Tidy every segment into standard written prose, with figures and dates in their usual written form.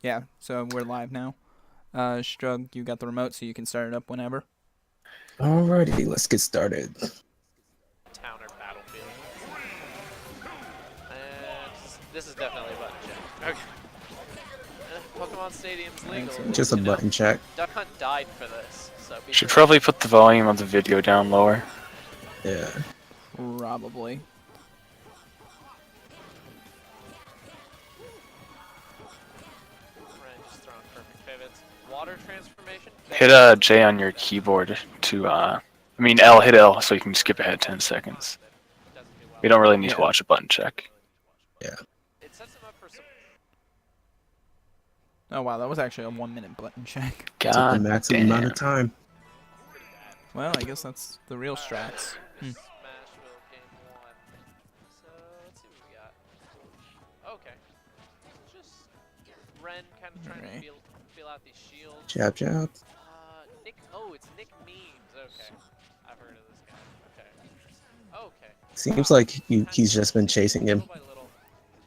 Yeah, so we're live now. Strug, you got the remote, so you can start it up whenever. Alrighty, let's get started. Town or battlefield. And this is definitely a button check. Okay. Pokemon Stadium's Alright, legal. so Just a You know, button check. Duck Hunt died for this, so be Should careful. probably put the volume of the video down lower. Yeah. probably. Ren just throwing perfect pivots. Water transformation. Hit J on your keyboard to L, hit L so you can skip ahead 10 seconds. Doesn't do well. You don't really need to Yeah. watch a button check. Yeah. It sets him up for some. Oh wow, that was actually a 1-minute button check. Took the God maximum damn. amount of time. Pretty bad. Well, I guess that's the real strats. Smash will gain one. So let's see what we got. Okay. Just Ren kind of trying Alright. to feel out these shields. Jab, jab. Nick. Oh, it's Nick Memes. Okay. I've heard of this guy. Okay. Okay. Seems like he's just been chasing him. Little by little.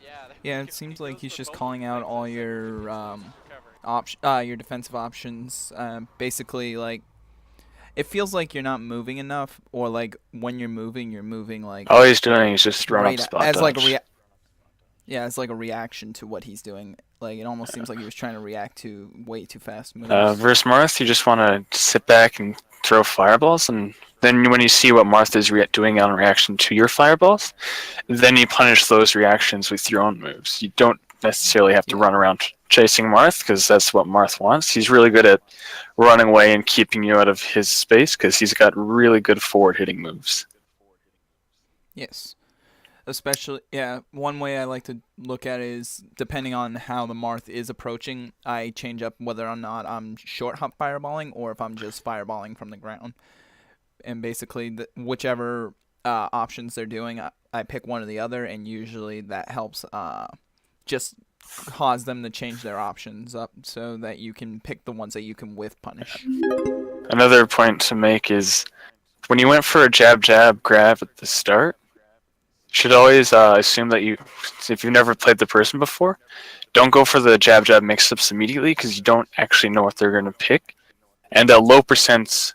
Yeah. Yeah, it seems like he's just calling out all your Recovery. your defensive options. Basically, like it feels like you're not moving enough, or like when you're moving like All he's doing is just run right up spot as dodge. like a yeah, it's like a reaction to what he's doing. Like it almost seems like he was trying to react to way too fast moves. Versus Marth, you just want to sit back and throw fireballs, and then when you see what Marth is doing on reaction to your fireballs, then you punish those reactions with your own moves. You don't necessarily have to run around chasing Marth, because that's what Marth wants. He's really good at running away and keeping you out of his space, because he's got really good forward-hitting moves. Yes. Especially, yeah, one way I like to look at it is depending on how the Marth is approaching, I change up whether or not I'm short hop fireballing or if I'm just fireballing from the ground. And basically, whichever options they're doing, I pick one or the other, and usually that helps just cause them to change their options up so that you can pick the ones that you can whiff punish. Another point to make is when you went for a jab jab grab at the start, you should always assume that if you've never played the person before, don't go for the jab jab mix ups immediately, because you don't actually know what they're going to pick. And at low percents,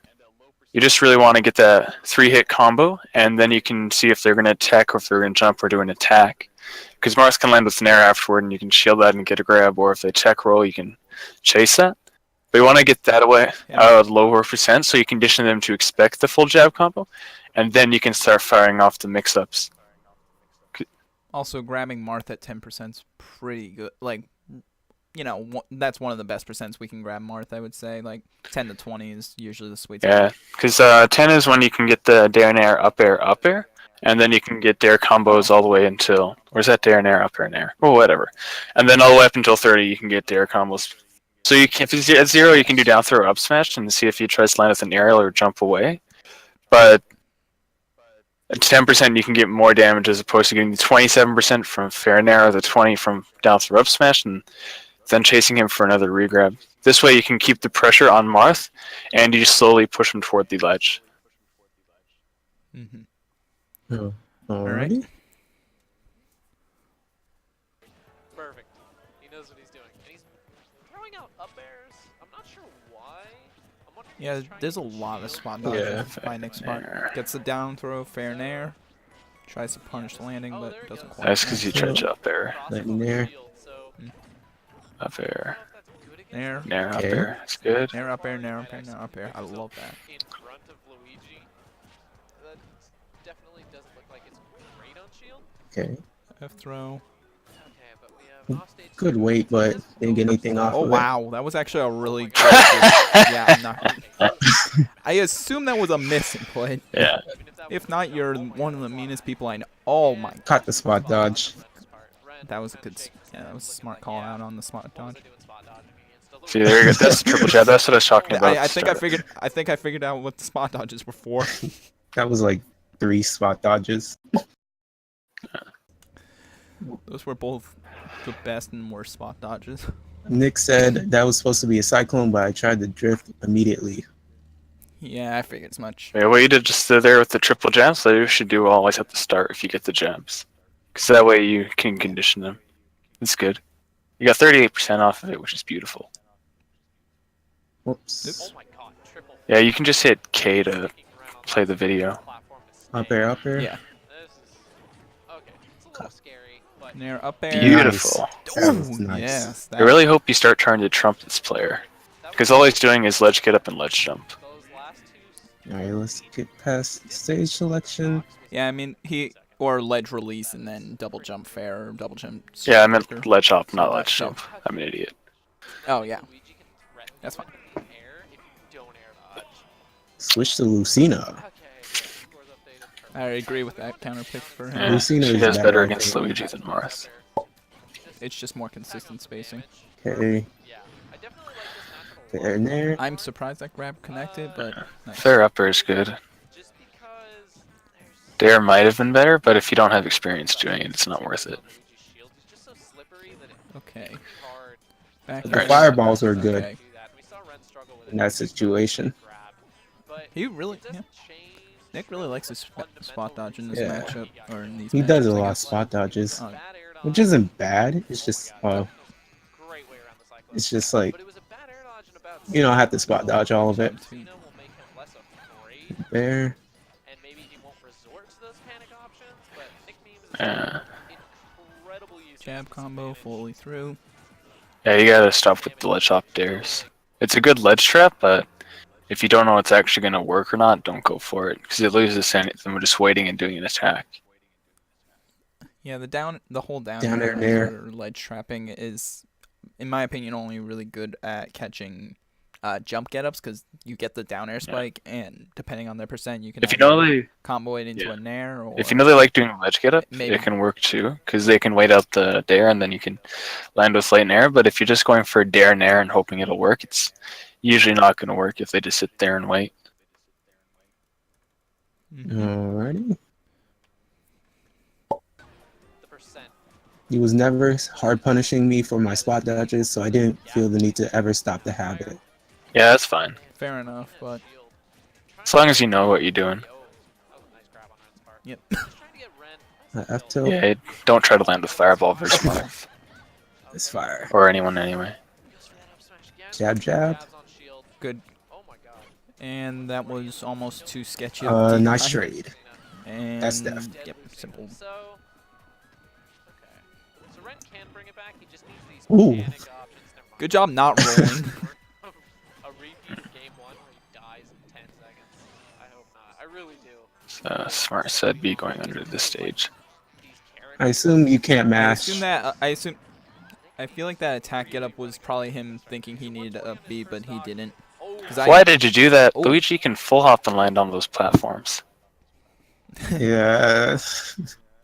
you just really want to get that 3-hit combo, and then you can see if they're going to attack or if they're going to jump or do an attack. Because Mars can land with an air afterward, and you can shield that and get a grab, or if they check roll, you can chase that. But you want to get that away at lower percent, so you condition them to expect the full jab combo, and then you can start firing off the mix-ups. Also, grabbing Marth at 10% is pretty good. Like, you know, that's one of the best percents we can grab Marth, I would say. Like, 10 to 20 is usually the sweet spot. Yeah, because 10 is when you can get the dare and air, up air, and then you can get dare combos all the way until, or is that dare and air, or whatever. And then all the way up until 30, you can get dare combos. So you can, if it's at 0, you can do down throw or up smash and see if he tries to land with an aerial or jump away. But at 10%, you can get more damage as opposed to getting the 27% from fair and air, or the 20 from down throw up smash, and then chasing him for another regrab. This way you can keep the pressure on Marth, and you just slowly push him toward the ledge. Mm-hmm. Oh, Alright. alrighty. Perfect. He knows what he's doing. And he's throwing out up airs. I'm not sure why. I'm wondering if Yeah, he's trying there's a to lot of shield. spot Yeah. dodges by Nick Smart. Nair. Gets the down throw, fair and air. Tries to punish the landing, but there he doesn't goes. quite. That's because you tried to up air. Lightning there. Shield, so Up I don't air. know if that's good against Nair. him. Nair, up Okay. air. That's good. Nair up air, nair up air, nair up air. I love that. In front of Luigi. That definitely doesn't look like it's great on shield. Okay. F throw. Okay, but we have offstage. Good weight, but didn't get anything off Oh of wow, that was actually a really good. Yeah, I'm not. I assume that was a misinput. Yeah. If not, you're one of the meanest people I know. Oh my, it. Caught the spot dodge. that was a good. Yeah, that was a smart call out on the spot dodge. See, there you go. That's the triple jab. That's what I was talking about. I think I figured. I think I figured out what the spot dodges were for. That was like 3 spot dodges. Those were both the best and worst spot dodges. Nick said that was supposed to be a cyclone, but I tried to drift immediately. Yeah, I figured as much. Yeah, what you did just there with the triple jabs, that you should do always at the start if you get the jabs. Because that way you can condition them. It's good. You got 38% off of it, which is beautiful. Whoops. Oh my god, triple. Yeah, you can just hit K to play the video. Up air, up air. Yeah. This is okay. It's a little scary, but Nair up air. Beautiful. That was Ooh, nice. yes. I really hope you start trying to trump this player. Because all he's doing is ledge get up and ledge jump. those last two Alright, let's get past stage selection. Yeah, I mean, or ledge release and then double jump fair or double jump. Yeah, I meant breaker. ledge hop, not Oh, ledge yeah. jump. I'm an idiot. Oh, yeah. Luigi can threaten That's fine. you in the air if you don't air dodge. Switch to Lucina. Okay, scores updated. Perfect. I agree with that counter pick for him. Yeah, Lucina she is does better, better I against think. Luigi than Marth. It's just more consistent spacing. Okay, Yeah, I definitely like this matchup a lot. fair there. I'm surprised that grab connected, but nice. Fair upper is good. Just because there's Dare might have been better, but if you don't have experience doing it, it's not worth it. Luigi's shield is just so slippery that it's Okay. pretty hard Back The air. fireballs were good Okay. to do that. We saw Ren struggle with it in that situation. grab, but He really, it yeah. doesn't change Nick really likes his spot dodge in this Yeah. matchup, or in these He does matchups, a I lot of guess. spot dodges, Oh, bad air dodge. which isn't bad. It's just, Great way around the cyclone. it's just like But it was a bad air dodge in about you don't have to spot dodge all of it. Cena will make him less afraid, There. and maybe he won't resort to those panic options, but Nick Memes is Yeah. incredible use of Jab this combo advantage. fully through. Yeah, you gotta stop with the ledge hop dares. It's a good ledge trap, but if you don't know it's actually gonna work or not, don't go for it. Because it loses sanity from just waiting and doing an attack. Yeah, the whole down Down air air. for ledge trapping is, in my opinion, only really good at catching jump get-ups because you get the down air spike, and depending on their percent, you can If you either know they, combo it into yeah. a nair or if you know they like doing ledge get up, Maybe. it can work too. Because they can wait out the dare and then you can land with light nair. But if you're just going for dare nair and hoping it'll work, it's usually not gonna work if they just sit there and wait. Mhm. Alrighty. The percent. He was never hard punishing me for my spot dodges, so I didn't feel the need to ever stop the habit. Yeah, that's fine. Fair enough, but Shield. As long as you know what you're doing. That was a nice grab on Ren's part. Yep. Just trying to get Ren. F tilt Yeah, don't try to land with fireball versus Marth. is fire. Or anyone anyway. Goes for that up smash again. Jab, jab. Jabs on shield. good. Oh my god. And that was almost too sketchy. Nice trade. Cena. And That's deft. yep, simple. So, okay. So Ren can bring it back. He just needs these Ooh. panic options. Never mind. Good job not rolling. A repeat of game 1 where he dies in 10 seconds. I hope not. I really do. Smart said be going under this stage. These I assume you can't I mash. assume I feel like that attack get up was probably him thinking he needed a up B, but he didn't. 'Cause I- Why did you do that? Oh. Luigi can full hop and land on those platforms. Yeah.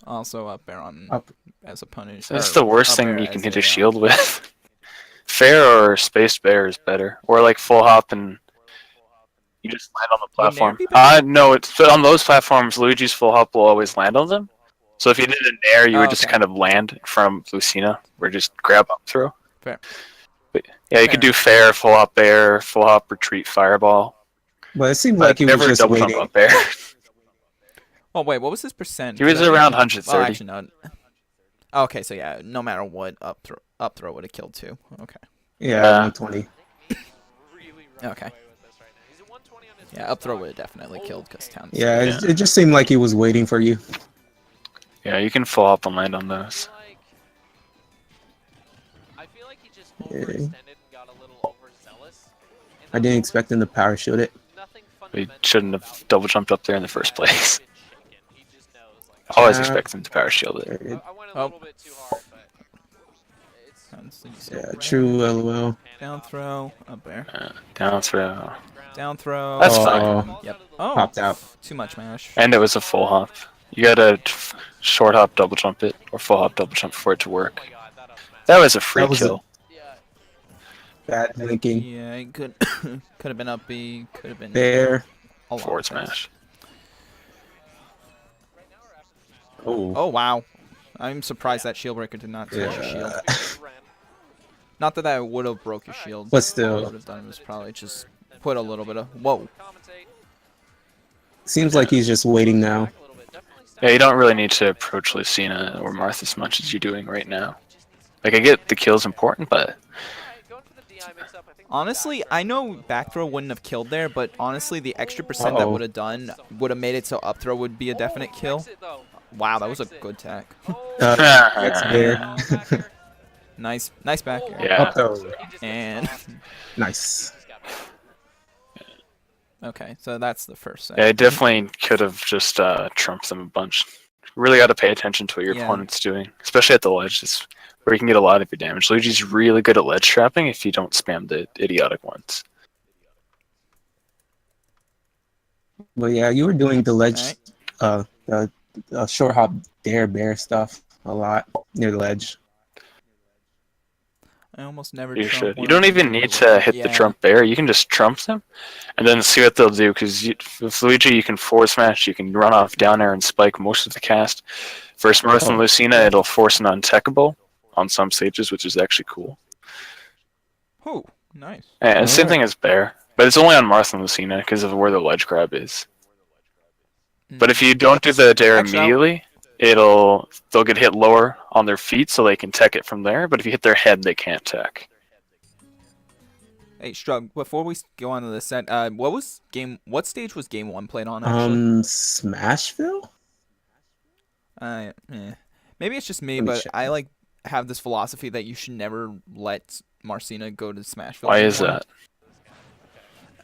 Also up air on Up. as a punish. That's or the worst up thing air you can as hit a a, shield with. Fair or spaced bear is better. Or like full hop and you just land on the Would Nair platform. be better? No, it's on those platforms. Luigi's full hop will always land on them. So if you did a nair, you Oh, would just okay. kind of land from Lucina, or just grab up throw. Fair. But yeah, you could do fair, full hop air, full hop retreat fireball. But it seemed But like he was never just double waiting. jump up air. Oh wait, what was his percent? He was 'Cause I around think- 130. Well, actually, no. Okay, so yeah, no matter what, up throw would have killed too. Okay. Yeah, Yeah. 120. really running Okay. away with this right now. He's at 120 on his Yeah, first up throw stock. would have definitely killed because town. Yeah, it just seemed like he was waiting for you. Yeah, you can full hop and land on those. I feel like he just Yeah. overextended and got a little overzealous. in I those didn't moments. expect him to power shield it. Nothing He fundamental shouldn't have double jumped up there in the first place. been shaken. He just knows, like, Always Jab. expect him to power shield it. I went a Oh. little bit too hard, but it's Sounds decent. Yeah, true LOL. Down throw, up air. Down throw. Down throw. That's fine. Yep. Oh, Popped out. too much mash. And it was a full hop. You gotta short hop double jump it, or full hop double jump for it to work. Oh my god, that up smash. That was a free That was a- kill. Yeah, Bad linking. Yeah, it could could have been up B, could have been There. a lot Forward of things. smash. Oh. Oh wow, I'm surprised that shield breaker did not touch your shield. Yeah. Ren. Not that that would have broke your shield. But still. what would have done was probably just put a little bit of whoa. Commentate. Seems like he's just waiting now. Back a little bit. Definitely Yeah, you don't really need to approach Lucina or Marth as much as you're doing right now. He just needs to Like I get the kill's important, but Alright, going for the DI mix-up. I think Honestly, I know back throw wouldn't have killed there, but honestly, the extra percent that Uh-oh. would have done would have made it so up throw would be a definite kill. Exit, though. Wow, that was a good tack. Oh, That's fair. back air. Nice back air. Yeah. Up throw. He just gets And tossed. Nice. He's got back. okay, so that's the first set. yeah, I definitely could have just trumped them a bunch. Really got to pay attention to what your Yeah. opponent's doing, especially at the ledge. It's where you can get a lot of your damage. Luigi's really good at ledge trapping if you don't spam the idiotic ones. But yeah, you were doing the ledge, Alright. the short hop dare bear stuff a lot near the ledge. I almost never You trump should. one You of don't them even really need well. to hit the Yeah. trump bear. You can just trump them, and then see what they'll do. Because with Luigi, you can forward smash. You can run off down air and spike most of the cast. Versus Marth and Oh. Lucina, it'll force an untechable on some stages, which is actually cool. Oh, nice. And same Alright. thing as bear, but it's only on Marth and Lucina because of where the ledge grab is. But if you don't do the dare Actually, immediately, they'll get hit lower on their feet, so they can tech it from there. But if you hit their head, they can't tech. Hey, Strug, before we go on to the set, what stage was game 1 played on, actually? Smashville? Maybe it's just me, Let me but check I, that. like, have this philosophy that you should never let Marcina go to Smashville. Why is anymore. that?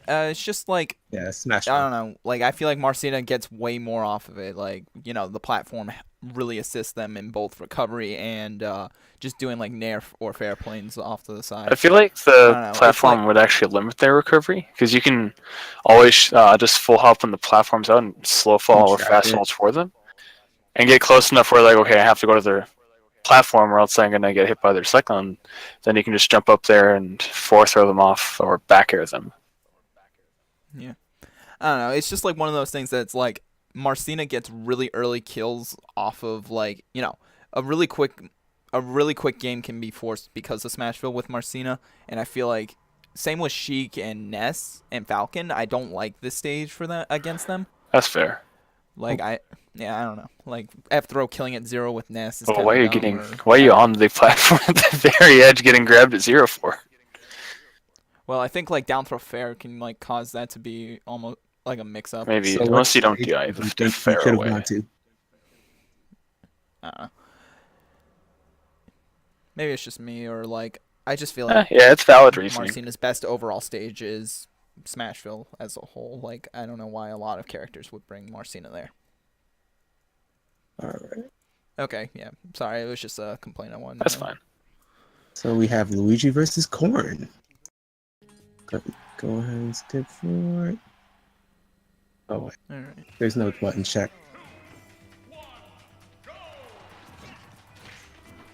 It's just, like, Yeah, I Smashville. don't know. Like, I feel like Marcina gets way more off of it. Like, the platform really assists them in both recovery and just doing, like, nair or fair planes off to the side. I feel like I don't know, the it's platform like- would actually limit their recovery because you can always just full hop when the platform's out and slow fall or Trap fast it. fall for them, and get close enough where like okay, I have to go to their platform or else I'm gonna get hit by their cyclone. Then you can just jump up there and throw them off or back air them. I don't know. It's just like one of those things that's like Marcina gets really early kills off of like a really quick game can be forced because of Smashville with Marcina, and I feel like same with Sheik and Ness and Falcon. I don't like this stage for that against them. That's fair. Like I don't know. Like F throw killing at 0 with Ness is But kind why of are you dumb. getting? Or, Why are you on the platform at the very edge, getting grabbed at 0 for? Well, I think like down throw fair can like cause that to be almost like a mix up. Maybe So unless what you don't stage DI do you the think you fair should have away. gone to? I don't know. Maybe it's just me, or like I just feel like Yeah, it's valid reasoning. Marcina's best overall stage is Smashville as a whole. Like I don't know why a lot of characters would bring Marcina there. All right. Okay, yeah. Sorry, it was just a complaint I wanted. That's to know. fine. So we have Luigi versus Corn. Go ahead and skip forward. Oh wait, All right. there's no button check.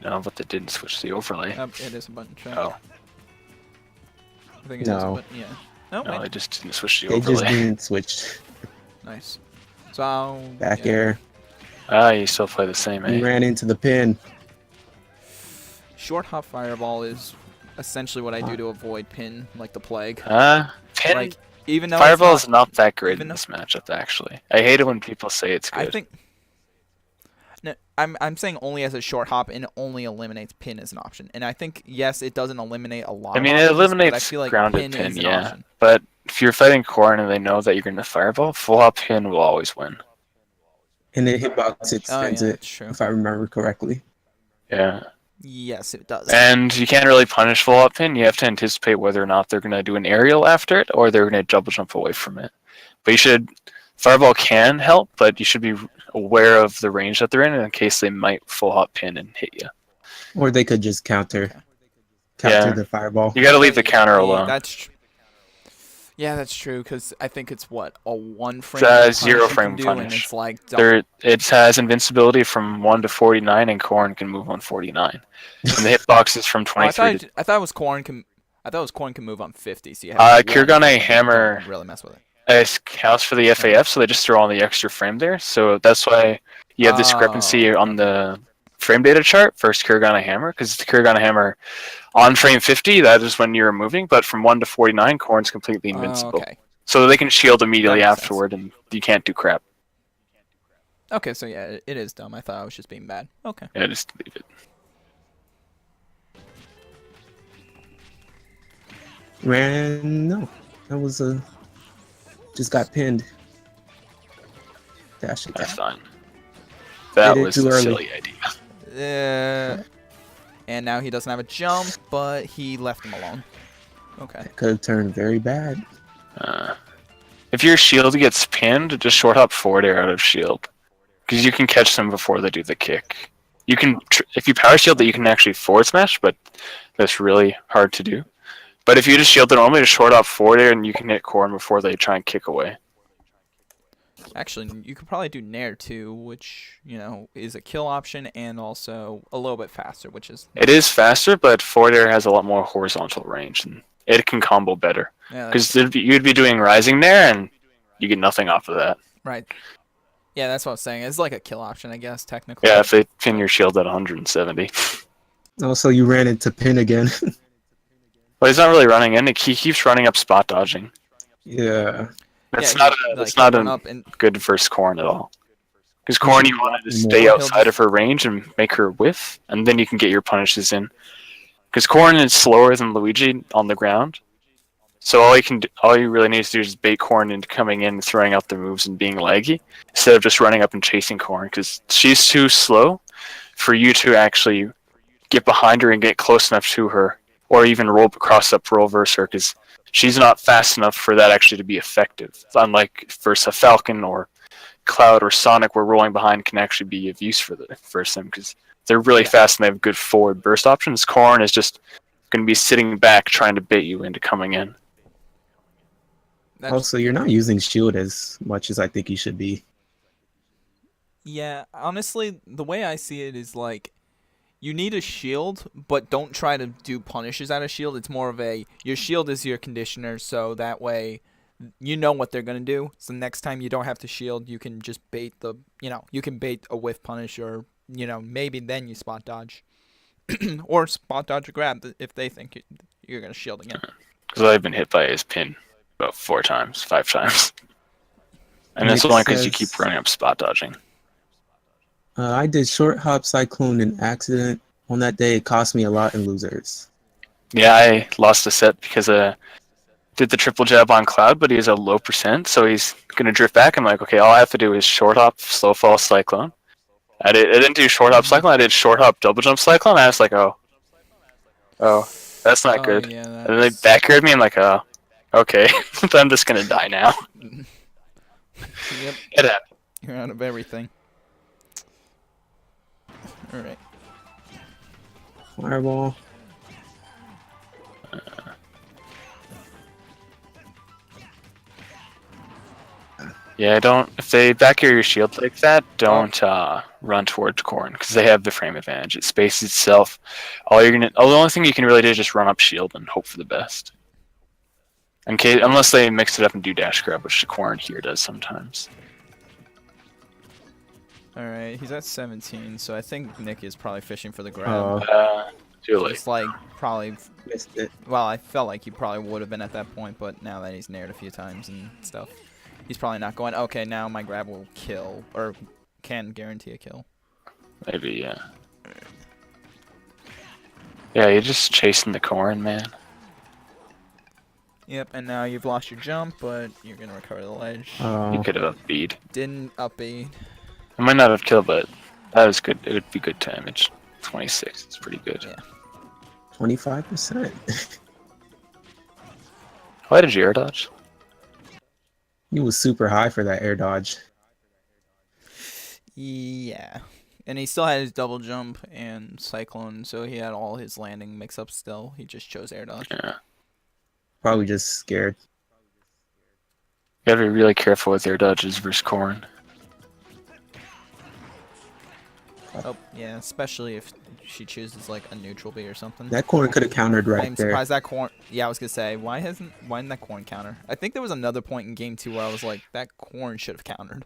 No, but they didn't switch the overlay. It is a button check. Oh, I think it is a No. button. Yeah. No, no, wait. they just didn't switch the They just overlay. didn't switch. Nice. So Back yeah. air. You still play the same, He eh? ran into the pin. Short hop fireball is essentially what I do to avoid pin like the plague. Pin Like even though Fireball it's is not that great even in though- this matchup, actually. I hate it when people say it's good. I think. No, I'm saying only as a short hop and it only eliminates pin as an option. And I think yes, it doesn't eliminate a lot. I mean, of it options, but I eliminates feel like grounded pin, pin, is an yeah. option. But if you're fighting Corn and they know that you're going to Fireball, full hop pin will always win. And the hitbox Oh yeah, extends it, that's true. if I remember correctly. Yeah. Yes, it does. And you can't really punish full hop pin. You have to anticipate whether or not they're going to do an aerial after it or they're going to double jump away from it. But you should. Fireball can help, but you should be aware of the range that they're in case they might full hop pin and hit you. Or they could just counter Yeah. the fireball. You got to leave the counter Yeah, alone. Yeah, that's true. Because I think it's what a 1 frame. It's a punish 0 you frame can do, punish. And it's like It has invincibility from 1 to 49, and Corn can move on 49. And the hitbox is from Oh, I 23 to thought it was Corn can. I thought it was Corn can move on 50. So you have Kurgane one, Hammer- don't really mess with it. It counts for the FAF, so they just throw on the extra frame there. So that's why you have discrepancy on the frame data chart versus Kurgane Hammer, because the Kurgane Hammer on frame 50, that is when you're moving, but from 1 to 49, Corn's completely invincible. Okay. So they can shield immediately That makes sense. afterward, and you can't do crap. Okay, so yeah, it is dumb. I thought I was just being bad. Okay. Yeah, just leave it. Ran, no. That was a just got pinned. Dash That's attack. fine. That Did it was too a early. silly idea. And now he doesn't have a jump, but he left him alone. Okay. That could have turned very bad. If your shield gets pinned, just short hop forward air out of shield, because you can catch them before they do the kick. You can, if you power shield, that you can actually forward smash, but that's really hard to do. But if you just shield it normally, just short hop forward air, and you can hit corn before they try and kick away. Actually, you could probably do Nair too, which, is a kill option and also a little bit faster, which is... It is faster, but forward air has a lot more horizontal range, and it can combo better. Yeah, Because you'd be doing rising there, and you get nothing off of that. right. Yeah, that's what I was saying. It's like a kill option, I guess, technically. Yeah, if they pin your shield at 170. Also, you ran into pin again. But he's not really running in. He keeps running up spot dodging. Yeah. That's Yeah, not run a up and good versus Corn at all. Because Corn, you wanted to stay More. outside of her range and make her whiff, and then you can get your punishes in. Because Corn is slower than Luigi on the ground, so all you really need to do is bait Corn into coming in, throwing out the moves, and being laggy, instead of just running up and chasing Corn. Because she's too slow for you to actually get behind her and get close enough to her, or even cross up roll versus her. Because she's not fast enough for that actually to be effective. Unlike versus a Falcon or Cloud or Sonic, where rolling behind can actually be of use for them, because they're really fast and they have good forward burst options. Corn is just going to be sitting back trying to bait you into coming in. Also, you're not using shield as much as I think you should be. Yeah, honestly, the way I see it is like, you need a shield, but don't try to do punishes out of shield. It's more of your shield is your conditioner, so that way you know what they're going to do. So next time you don't have to shield, you can just bait you can bait a whiff punish, or, maybe then you spot dodge. Or spot dodge or grab if they think you're going to shield again. Because I've been hit by his pin about 5 times. And that's Nick only because you says- keep running up spot dodging. I did short hop cyclone in accident. On that day, it cost me a lot in losers. Yeah, I lost a set because did the triple jab on Cloud, but he's a low percent, so he's going to drift back. I'm like, okay, all I have to do is short hop, slow fall, cyclone. I didn't do short hop cyclone, I did short hop, double jump cyclone. I was like, oh, that's not good. Yeah, And then they back aired me. I'm like, oh, okay, I'm just going to die now. Yep, It happened. you're out of everything. Alright. Fireball. Yeah, if they back air your shield like that, don't run towards Corn, because they have the frame advantage. It spaces itself. The only thing you can really do is just run up shield and hope for the best. Unless they mix it up and do dash grab, which the Corn here does sometimes. Alright, he's at 17, so I think Nick is probably fishing for the grab. Too late. It's like, probably, Missed it. well, I felt like he probably would have been at that point, but now that he's nared a few times and stuff, he's probably not going, okay, now my grab will kill, or can guarantee a kill. Maybe, yeah. Yeah, you're just chasing the Corn, man. Yep, and now you've lost your jump, but you're going to recover the ledge. You could have up-beat. Didn't up-beat. I might not have killed, but that was good. It would be good damage. 26, it's pretty good. Yeah. 25%. Why did you air dodge? He was super high for that air dodge. Yeah. And he still had his double jump and cyclone, so he had all his landing mix-ups still. He just chose air dodge. Yeah. Probably just scared. You gotta be really careful with air dodges versus Corn. Oh, yeah, especially if she chooses, like, a neutral B or something. That corn could have countered right I'm there. surprised that corn... Yeah, I was gonna say, why didn't that corn counter? I think there was another point in game 2 where I was like, that corn should have countered.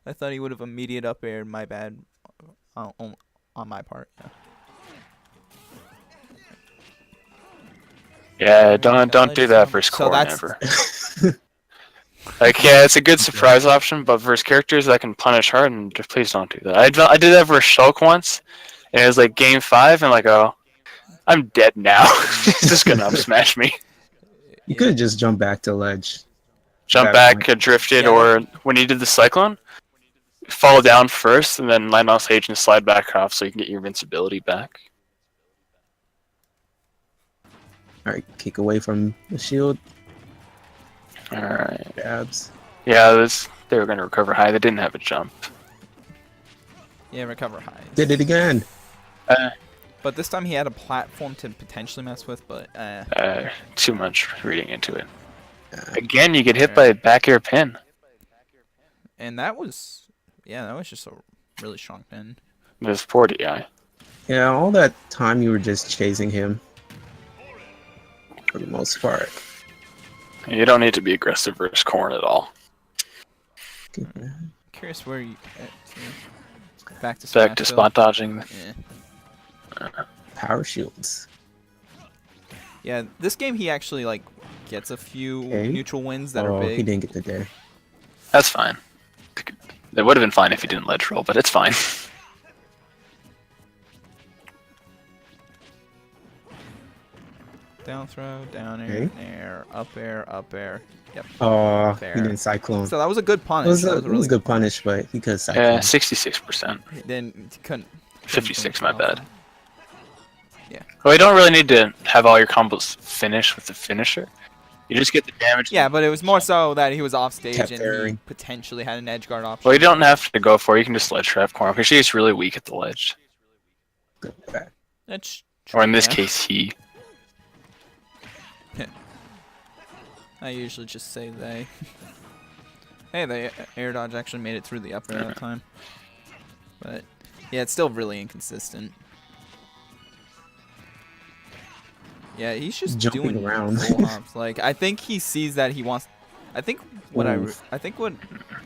I thought he would have immediate up aired, my bad, on my part. Yeah, don't do that versus So Corn that's- ever. Like, yeah, it's a good surprise option, but versus characters that can punish hard, and just please don't do that. I did that versus Shulk once, and it was like game 5, and like, oh, I'm dead now. He's just gonna up smash me. You could have just jumped back to ledge. Jump That back, point. drifted, Yeah, or when you did the cyclone, fall down first and then land on stage and slide back off so you can get your invincibility back. All right, kick away from the shield. All right. Jabs. Yeah, they were going to recover high. They didn't have a jump. Yeah, recover highs. Did it again. But this time he had a platform to potentially mess with, but Too much reading into it. Uh, Again, you get hit by a back air pin. and that was just a really strong pin. This poor DI. yeah, all that time you were just chasing him. For the most part. You don't need to be aggressive versus corn at all. Curious where you back to Back to smash, spot dodging. Yeah. Power shields. Yeah, this game he actually like gets a few Okay. neutral wins that Oh, are he big. didn't get the dare. That's fine. It would have been fine if he didn't ledge roll, but it's fine. Down throw, down Okay. air, up air, up air. Yep. Oh, he Fair. didn't cyclone. So that was a good punish. It was That a, was it really was a good punish, but he could cyclone. Yeah, 66%. Then he couldn't. 56, my bad. Yeah. Well, you don't really need to have all your combos finish with the finisher. You just get the damage. Yeah, but it was more so that he was off stage Kept and he airing. potentially had an edge guard option. Well, you don't have to go for it. You can just ledge trap corn because she's really weak at the ledge. Good back. That's Or in this yeah. case, he. I usually just say they. Hey, the air dodge actually made it through the up air that time. But yeah, it's still really inconsistent. Yeah, he's just Jumping doing around. full hops. Like I think he sees that he wants. I think what Oof. I think what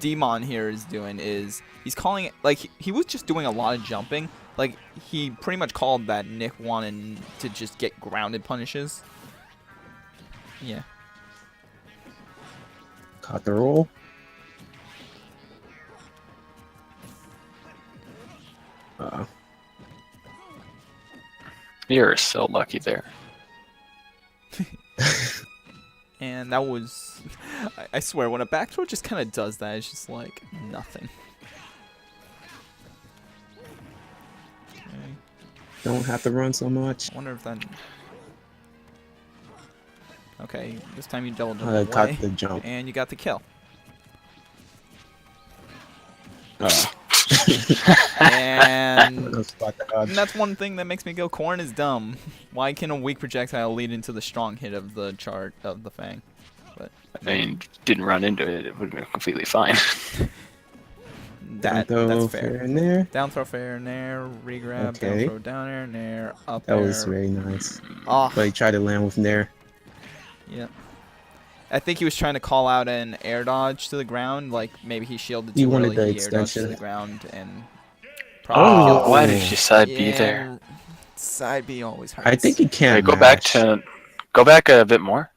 Demon here is doing is he's calling it like he was just doing a lot of jumping. Like he pretty much called that Nick wanted to just get grounded punishes. Yeah. Caught the roll. You're so lucky there. And that was, I swear, when a back throw just kind of does that, it's just like nothing. Okay. Don't have to run so much. I wonder if that. Okay, this time you double jump I away, caught the jump. and you got the kill. And No spot dodge. that's one thing that makes me go, Corn is dumb. Why can a weak projectile lead into the strong hit of the chart of the Fang? But I mean, didn't run into it. It would have been completely fine. that's Though, fair. in there. Down throw fair, nair, regrab, Okay. down throw, down air, nair, up That air. was very nice. Oh, But he tried to land with nair. yeah. I think he was trying to call out an air dodge to the ground, like maybe he shielded He too wanted early, the he air dodged to extension. the ground, and Oh, probably killed why him. did you side B there? Yeah, side B always hurts. I think he Okay, can't. go back a bit more.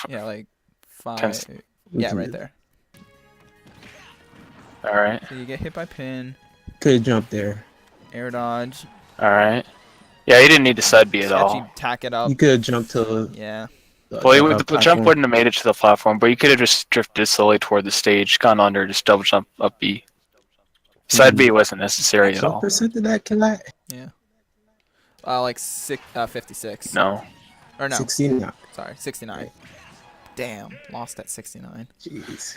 Yeah, like 5. Tense. Yeah, right there. All right, So you get hit by pin, Could jump there. air dodge, all right. Yeah, you didn't need to side B at sketchy all. tack it up. You could jump to. Yeah. Well, the jump wouldn't have made it to the platform, but you could have just drifted slowly toward the stage, gone under, just double jump up B. Side B wasn't necessary at What all. percent did that kill at? Yeah. Like 56. No. Or no. 69. Sorry, 69. Damn, lost at 69. Jeez.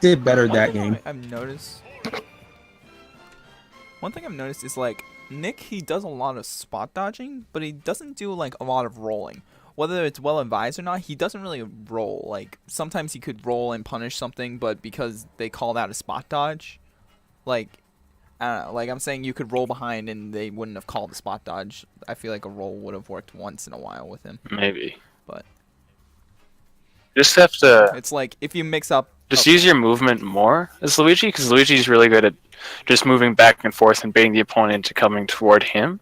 Did better One that thing game. I've noticed. One thing I've noticed is like Nick, he does a lot of spot dodging, but he doesn't do like a lot of rolling. Whether it's well advised or not, he doesn't really roll. Like sometimes he could roll and punish something, but because they called out a spot dodge, like I don't know. Like I'm saying, you could roll behind and they wouldn't have called a spot dodge. I feel like a roll would have worked once in a while with him. Maybe. But Just have to it's like if you mix up. just use your movement more as Luigi, because Luigi's really good at just moving back and forth and baiting the opponent into coming toward him.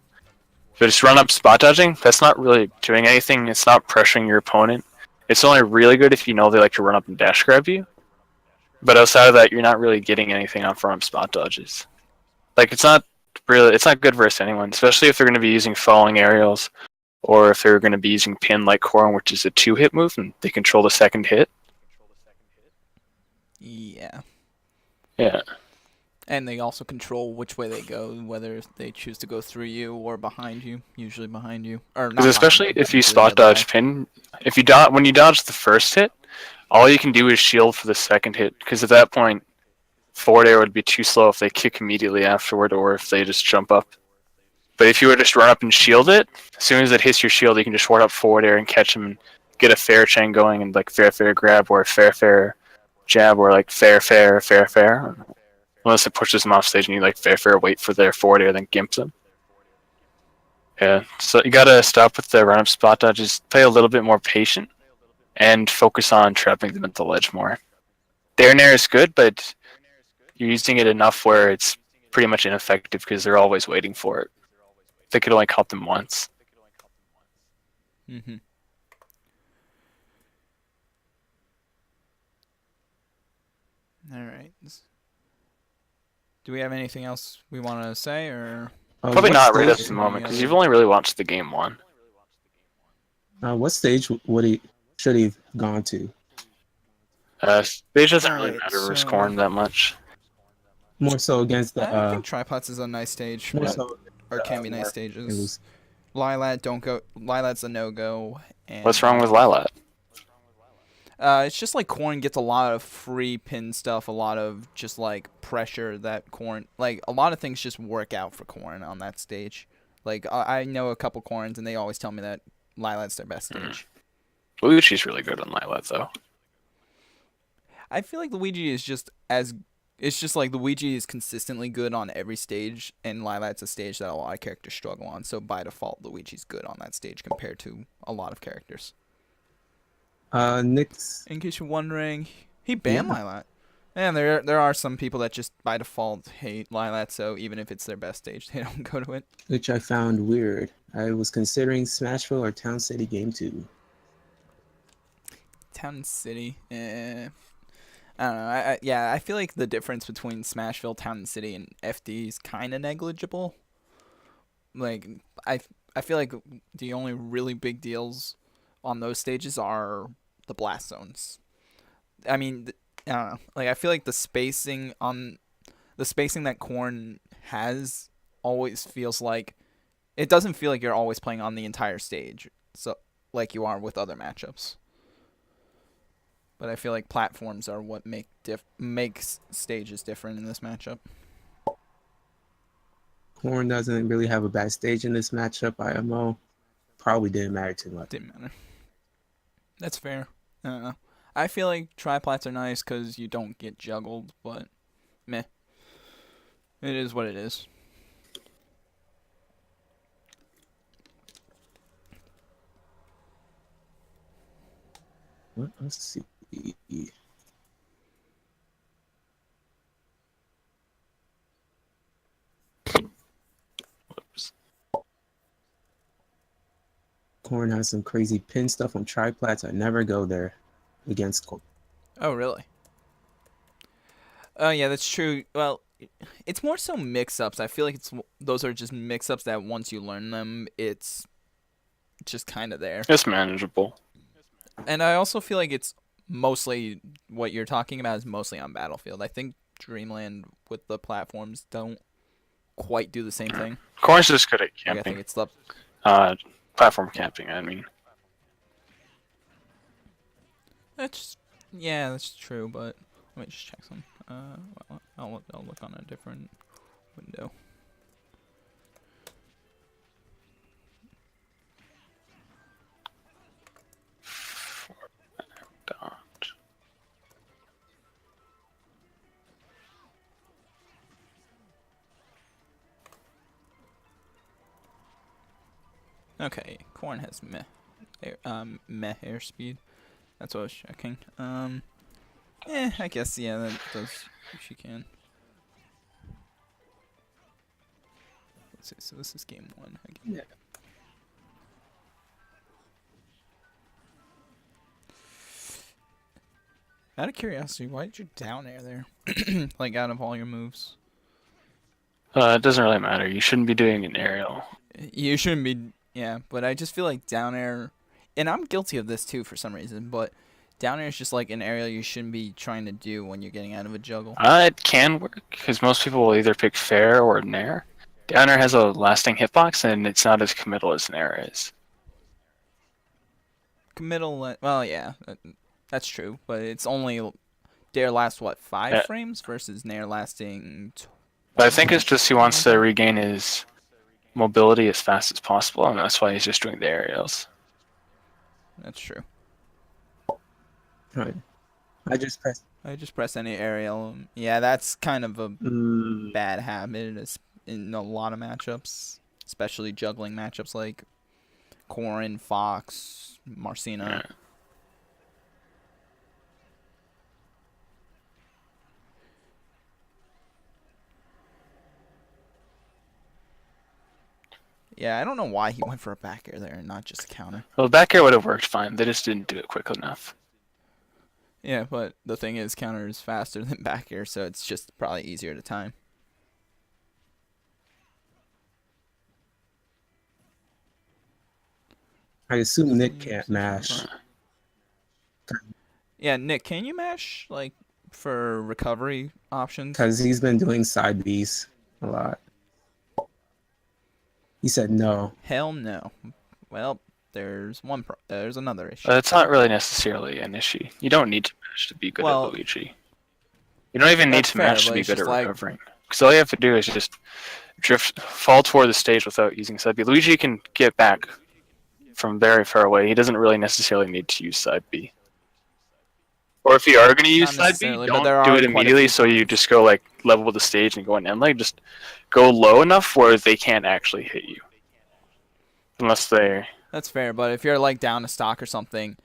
But just run up spot dodging, that's not really doing anything. It's not pressuring your opponent. It's only really good if you know they like to run up and dash grab you. But outside of that, you're not really getting anything on from spot dodges. Like it's not good versus anyone, especially if they're going to be using falling aerials or if they're going to be using pin like Corn, which is a 2-hit move, and they control the second hit. Yeah. Yeah. And they also control which way they go, whether they choose to go through you or behind you, usually behind you. Or not Because especially behind you, if you usually the spot other way. dodge pin, if you when you dodge the first hit, all you can do is shield for the second hit. Because at that point, forward air would be too slow if they kick immediately afterward, or if they just jump up. But if you were to just run up and shield it, as soon as it hits your shield, you can just ward up forward air and catch them and get a fair chain going, and like fair grab or fair jab or like fair. Unless it pushes them off stage and you like fair wait for their forward air, then gimp them. Yeah, so you gotta stop with the run up spot dodges, play a little bit more patient, and focus on trapping them at the ledge more. Their nair is good, but you're using it enough where it's pretty much ineffective because they're always waiting for it. They could only caught them once. Mm-hmm. All right. Do we have anything else we want to say, or Probably what not right at stage- the moment because you've only really watched the game one. What stage should he have gone to? Stage doesn't really Alright, matter versus so- Corn that much. More so against the I think Tripods is a nice stage, more but, so or can be nice Mark. stages. Lilat, don't go. Lilat's a no-go. And, What's wrong with Lilat? It's just like Corn gets a lot of free pin stuff, a lot of just like pressure that Corn, like a lot of things just work out for Corn on that stage. Like I know a couple Corns and they always tell me that Lilat's their best stage. Luigi's really good on Lilat though. I feel like Luigi is just as, it's just like Luigi is consistently good on every stage, and Lilat's a stage that a lot of characters struggle on. So by default, Luigi's good on that stage compared to a lot of characters. Nick's In case you're wondering, he banned Yeah. Lilat. And there are some people that just by default hate Lilat, so even if it's their best stage, they don't go to it. which I found weird. I was considering Smashville or Town City Game 2. Town and City, I don't know. I feel like the difference between Smashville, Town and City, and FD is kind of negligible. Like I feel like the only really big deals on those stages are the blast zones. I mean, I don't know. Like I feel like the spacing that Corn has always feels like it doesn't feel like you're always playing on the entire stage. So like you are with other matchups. But I feel like platforms are what makes stages different in this matchup. Corn doesn't really have a bad stage in this matchup. IMO probably didn't matter too much. Didn't matter. That's fair. I don't know. I feel like triplats are nice because you don't get juggled, but meh. It is what it is. Let's see. Whoops. Corn has some crazy pin stuff on triplats. I never go there against Corn. Oh, really? Oh, yeah, that's true. Well, it's more so mix-ups. I feel like those are just mix-ups that once you learn them, it's just kind of there. It's manageable. And I also feel like it's mostly what you're talking about is mostly on Battlefield. I think Dreamland with the platforms don't quite do the same thing. Corn's just good at Like, I think camping. it's the Platform camping, I mean. that's true. But let me just check some. I'll look on a different window. Dodge. Okay, Corn has meh airspeed. That's what I was checking. I guess that does if she can. Let's see. So this is game 1 again. Yeah. Out of curiosity, why did you down air there? Like out of all your moves, It doesn't really matter. You shouldn't be doing an aerial. you shouldn't be. Yeah, but I just feel like down air, and I'm guilty of this too for some reason, but down air is just like an area you shouldn't be trying to do when you're getting out of a juggle. It can work because most people will either pick fair or nair. Down air has a lasting hitbox and it's not as committal as nair is. Committal, well, yeah, that's true, but it's only dare last what 5 Yeah. frames versus nair lasting. But I think it's just he wants to regain his mobility as fast as possible, and that's why he's just doing the aerials. That's true. Right. I just pressed. I just press any aerial. Yeah, that's kind of a Mm, bad habit in a lot of matchups, especially juggling matchups like Corrin, Fox, Marcina. Yeah. Yeah, I don't know why he went for a back air there and not just a counter. Well, the back air would have worked fine. They just didn't do it quick enough. Yeah, but the thing is, counter is faster than back air, so it's just probably easier to time. I assume Nick can't mash. Yeah, Nick, can you mash like for recovery options? Because he's been doing side Bs a lot. He said no. Hell no. Well, there's another issue. It's not really necessarily an issue. You don't need to mash to be good Well, at Luigi. You don't even need that's to fair, mash to but be it's good at just like- recovering. Because all you have to do is just fall toward the stage without using side B. Luigi can get back from very far away. He doesn't really necessarily need to use side B. Or if you are going to use Not side B, necessarily, but don't there do are it quite a immediately. few So you times. just go like level with the stage and go in end leg. Just go low enough where they can't actually hit you, unless they. That's fair, but if you're like down a stock or something,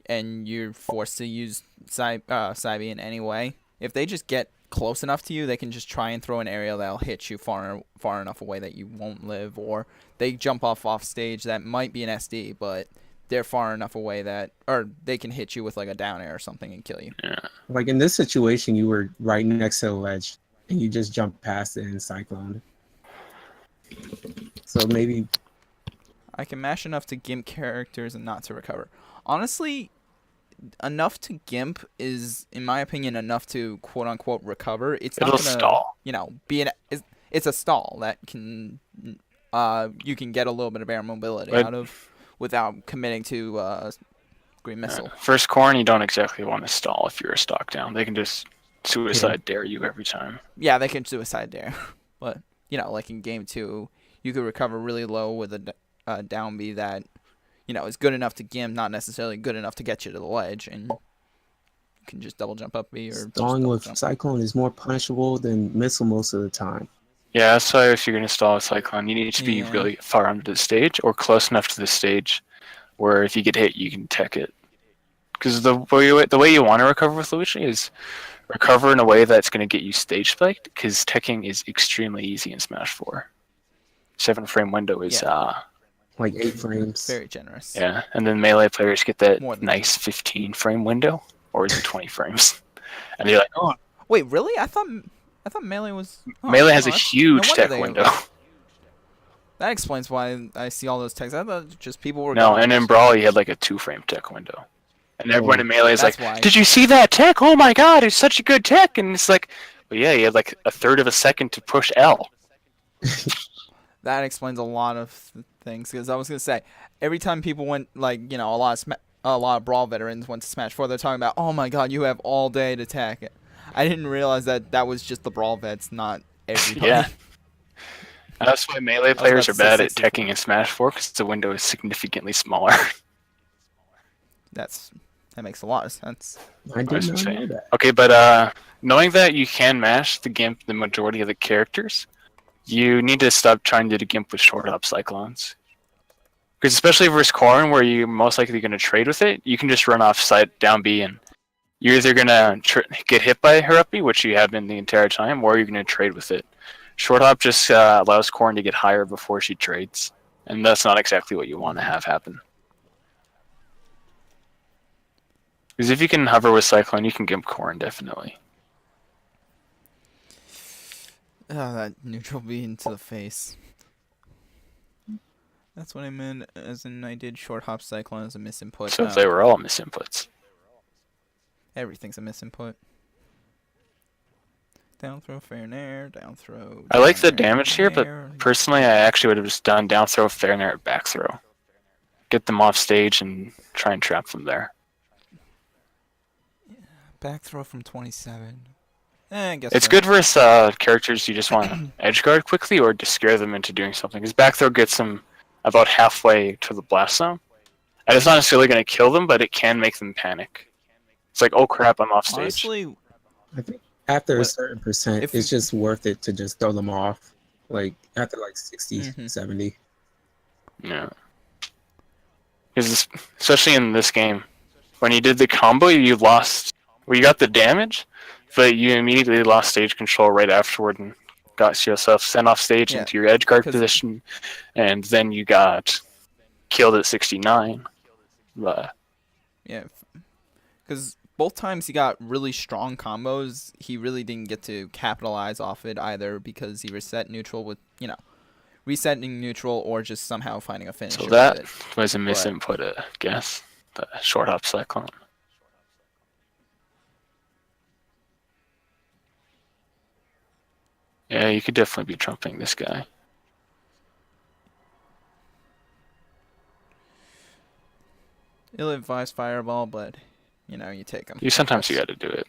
and you're forced to use Saibi in any way, if they just get close enough to you, they can just try and throw an aerial that'll hit you far enough away that you won't live, or they jump off stage that might be an SD, but they're far enough away that, or they can hit you with like a down air or something and kill you. Yeah. Like in this situation, you were right next to the ledge, and you just jumped past it and cycloned. So maybe I can mash enough to gimp characters and not to recover. Honestly, enough to gimp is, in my opinion, enough to quote unquote recover. It's not It'll gonna stall. be it's a stall that can you can get a little bit of air mobility But- out of without committing to green missile. First corn, you don't exactly want to stall if you're a stock down. They can just suicide dare you every time. Yeah, they can suicide dare, but like in game 2, you could recover really low with a down B that is good enough to gimp, not necessarily good enough to get you to the ledge, and you can just double jump up B or just stalling double with jump. cyclone is more punishable than missile most of the time. Yeah, that's why if you're going to stall a Cyclone, you need to be Yeah. really far under the stage or close enough to the stage where if you get hit, you can tech it. Because the way you want to recover with Luigi is recover in a way that's going to get you stage spiked, because teching is extremely easy in Smash 4. 7-frame window is, Like 8 frames. Very generous. yeah, and then melee players get that More than nice 15-frame window, or is it 20 frames? And you're like, oh, Wait, really? I thought melee was. Oh, melee has a that's- huge no wonder tech they- window. That explains why I see all those texts. I thought just people were. No, going and in just- Brawl, you had like a 2-frame tech window. And everyone in Melee is like, That's why. did you see that tech? Oh my god, it's such a good tech. And it's like, well, yeah, you had like a third of a second to push L. That explains a lot of things, because I was gonna say every time people went like a lot of Brawl veterans went to Smash 4, they're talking about, oh my god, you have all day to tech it. I didn't realize that was just the Brawl vets, not everybody. Yeah. And that's why Melee players are about to say bad at 64. teching in Smash 4, because the window is significantly smaller. That makes a lot of sense. I did was not know insane. that. Okay, but knowing that you can mash the Gimp the majority of the characters, you need to stop trying to do the Gimp with short hop Cyclones. Because especially versus Corrin, where you're most likely going to trade with it, you can just run off side down B, and you're either going to get hit by her up B, which you have been the entire time, or you're going to trade with it. Short hop just allows Corrin to get higher before she trades, and that's not exactly what you want to have happen. Because if you can hover with Cyclone, you can Gimp Corrin, definitely. Oh, that neutral B into the face. That's what I meant, as in I did short hop cyclone as a misinput. So if they were all misinputs. Everything's a misinput. Down throw, fair and air, down throw. I like the down air, damage here, but air. personally, I actually would have just done down throw, fair and air, back throw. Get them off stage and try and trap them there. Back throw from 27. I guess It's so. good versus characters you just want to edge guard quickly or to scare them into doing something. Because back throw gets them about halfway to the blast zone. And it's not necessarily going to kill them, but it can make them panic. It's like, oh crap, I'm off stage. Honestly, I think after a What- certain percent, if- it's just worth it to just throw them off. Like after like 60, Mhm. 70. Yeah. Because especially in this game, when you did the combo, you lost. Well, you got the damage, but you immediately lost stage control right afterward and got yourself sent off stage Yeah, into your edge guard 'cause- position, and then you got killed at 69. But yeah, because both times he got really strong combos, he really didn't get to capitalize off it either because he reset neutral with, resetting neutral or just somehow finding a finisher. so with that it. was a misinput, I guess. The short hop cyclone. Yeah, you could definitely be trumping this guy. Ill-advised fireball, but you take him. Sometimes you got to do it.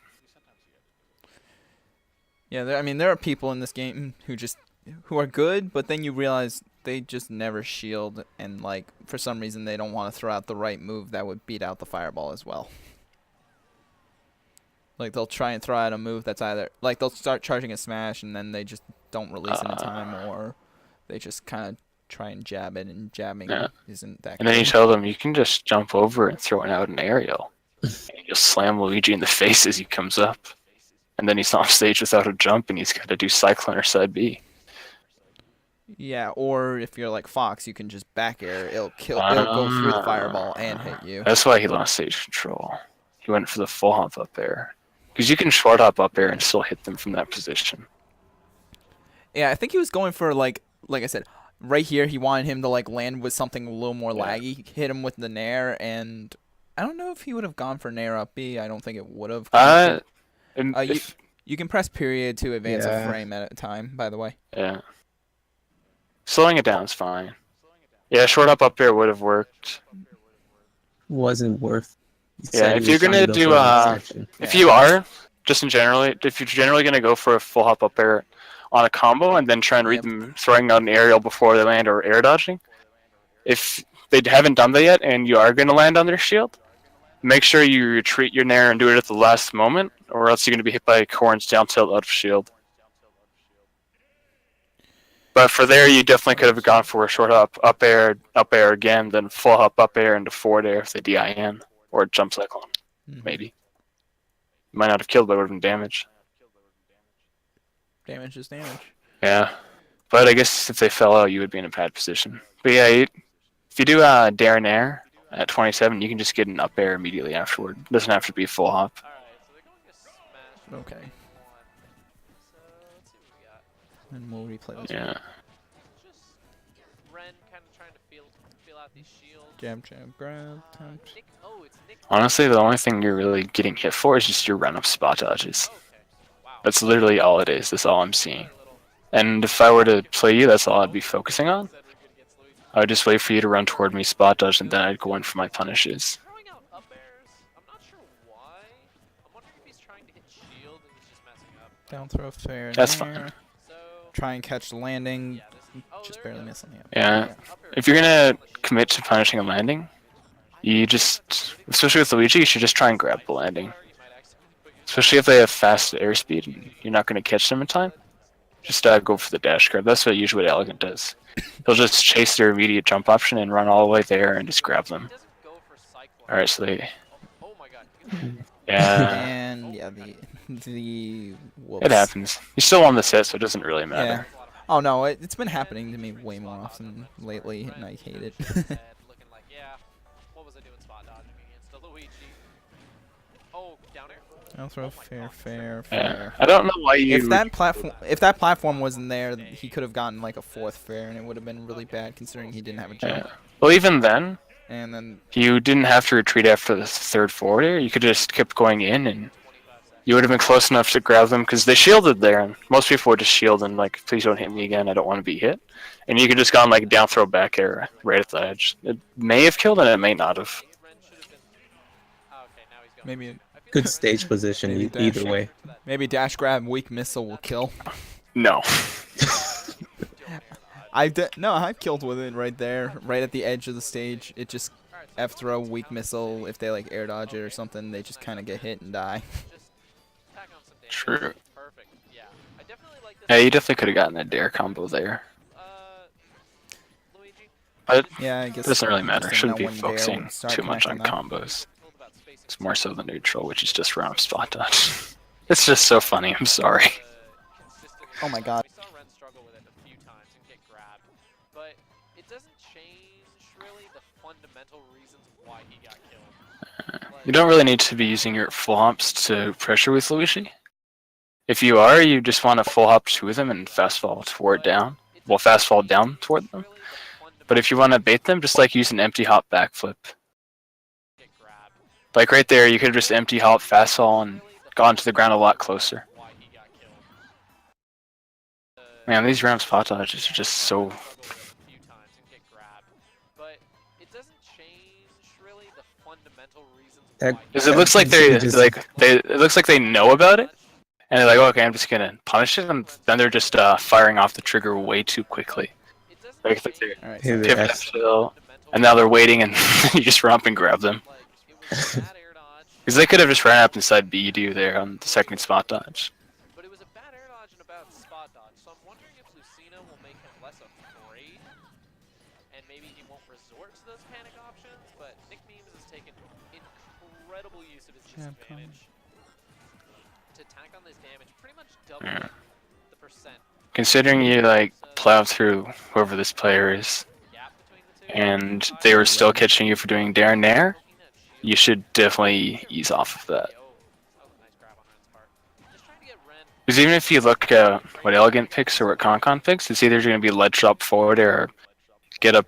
Yeah, there are people in this game who are good, but then you realize they just never shield, and for some reason they don't want to throw out the right move that would beat out the fireball as well. Like they'll try and throw out a move that's either they'll start charging a smash and then they just don't release it in time, or they just kind of try and jab it, and jabbing Yeah. isn't that And then you good. tell them you can just jump over and throw it out an aerial. And you'll slam Luigi in the face as he comes up. And then he's off stage without a jump and he's got to do Cyclone or side B. Yeah, or if you're like Fox, you can just back air. It'll go through the fireball and hit you. That's why he lost stage control. He went for the full hop up air. Because you can short hop up air and still hit them from that position. Yeah, I think he was going for like I said, right here he wanted him to land with something a little more laggy, hit him with the nair, and I don't know if he would have gone for nair up B. I don't think it would have. You can press period to advance a Yeah. frame at a time, by the way. Yeah. Slowing it down is fine. Yeah, short up air would have worked. Wasn't worth. Yeah, if he you're was trying gonna to go do for that section. if you are just if you're generally gonna go for a full hop up air on a combo and then try and read Yep. them throwing out an aerial before they land or air dodging, if they haven't done that yet and you are gonna land on their shield, make sure you retreat your nair and do it at the last moment, or else you're gonna be hit by Corn's down tilt out of shield. But for there, you definitely could have gone for a short up air again, then full hop up air into forward air if they DIN, or a jump cyclone, maybe. Might not have killed, but it would have been damage. Damage is damage. Yeah, but I guess if they fell out, you would be in a bad position. But yeah, if you do dare and air at 27, you can just get an up air immediately afterward. It doesn't have to be full hop. Alright, so they're going to smash. Okay. So let's see what we got. And we'll replay this. Yeah. Just Ren kind of trying to feel out these shields. Jab, jab, grab. Nick, it's Nick. Honestly, the only thing you're really getting hit for is just your run-up spot dodges. Okay. Wow. That's literally all it is. That's all I'm seeing. Another little And if I were to play you, that's all I'd be focusing on. said we're good against Luigi. I would just wait for you to run toward me, spot dodge, and then I'd go in for my punishes. Throwing out up airs. I'm not sure why. I'm wondering if he's trying to hit shield and he's just messing up. Down throw, fair. That's nair. fine. So Try and catch the landing. yeah, this Just there we barely go. missing the up. Yeah. Up air. If you're gonna commit to punishing a landing, you just, especially with Luigi, you should just try and grab the landing. You might accidentally put your Especially if they have fast airspeed and you're not gonna catch them in time. Just go for the dash grab. That's what usually what Elegant does. He'll just chase their immediate jump option and run all the way there and just grab them. He doesn't go for cyclone. Alright, so they, Oh my god. yeah, And yeah, the whoops. it happens. He's still on the set, so it doesn't really Yeah. matter. Oh no, it's been happening to me way more often lately, and I hate it. Looking like, yeah, what was I doing spot dodging against the Luigi? Oh, down air. I'll throw fair, fair, Yeah. fair. I don't know why you. If that platform wasn't there, he could have gotten like a fourth fair, and it would have been really bad considering he didn't have a jump. Yeah. Well, even then, And then you didn't have to retreat after the third forward air. You could just kept going in, and you would have been close enough to grab them because they shielded there, and most people would just shield and like, please don't hit me again. I don't want to be hit. And you could just gone like down throw back air right at the edge. It may have killed, and it may not have. maybe Good stage position Maybe either dash. way. maybe dash grab weak missile will kill. No. I've killed with it right there, right at the edge of the stage. It just F throw weak missile. If they like air dodge it or something, they just kind of get hit and die. True. Perfect. Yeah. I definitely like this. Yeah, you definitely could have gotten that dare combo there. Luigi. But Yeah, I guess it doesn't really matter. interesting Shouldn't be that when Dare focusing would start too much on connecting them. combos. It's more so the neutral, which is just round spot dodge. It's just so funny. I'm sorry. Oh my god. We saw Ren struggle with it a few times and get grabbed, but it doesn't change really the fundamental reasons why he got killed. You don't really need to be using your full hops to pressure with Luigi. If you are, you just want to full hop to them and fast fall toward down. Well, fast fall down toward them. But if you want to bait them, just like use an empty hop backflip. Like right there, you could just empty hop, fast fall, and gone to the ground a lot closer. Man, these round spot dodges are just so. Because it looks like it looks like they know about it, and they're like, oh, okay, I'm just gonna punish it, and then they're just firing off the trigger way too quickly. Like they're All right. Hey, pivot still, and now they're waiting, and you just run up and grab them. Because they could have just ran up inside B-do there on the second spot dodge. But it was a bad air dodge and a bad spot dodge, so I'm wondering if Lucina will make him less afraid, and maybe he won't resort to those panic options, but Nick Memes has taken incredible use of his disadvantage to tack on this damage, pretty much double the percent. Considering you like plow through whoever this player is, Gap between the two. and they were still catching you for doing dare nair, you should definitely ease off of that. Nice grab on Ren's part. Just trying to get Ren. Because even if you look at what Elegant picks or what Concon picks, it's either going to be ledge drop forward or get up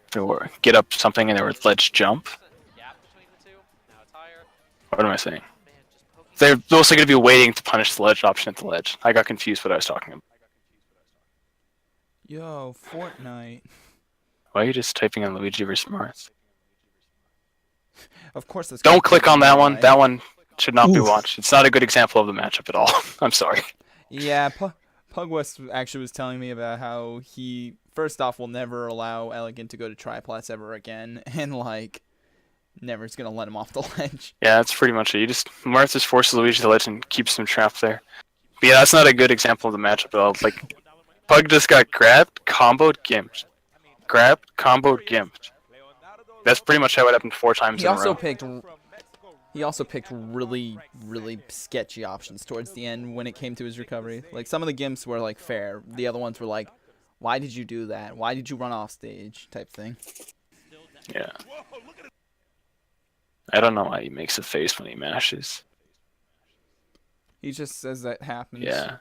something and there with ledge jump. Gap between the two. Now it's higher. What am I saying? Man, just poking. They're also going to be waiting to punish the ledge option at the ledge. I got confused what I was talking about. Yo, Fortnite. Why are you just typing in Luigi versus Marth? Of course, that's Don't click on that one. That one should not be Oof. watched. It's not a good example of the matchup at all. I'm sorry. Yeah, Pugwest actually was telling me about how he first off will never allow Elegant to go to triplats ever again, and like never is gonna let him off the ledge. Yeah, that's pretty much it. You just Marth just forces Luigi to the ledge and keeps him trapped there. But yeah, that's not a good example of the matchup at all. Like Pug just got grabbed, comboed, gimped. Grabbed, comboed, gimped. That's pretty much how it happened 4 times He in a also row. picked really sketchy options towards the end when it came to his recovery. Like some of the gimps were like fair, the other ones were like, "Why did you do that? Why did you run off stage?" type thing. Yeah. I don't know why he makes a face when he mashes. He just says that happens. Yeah.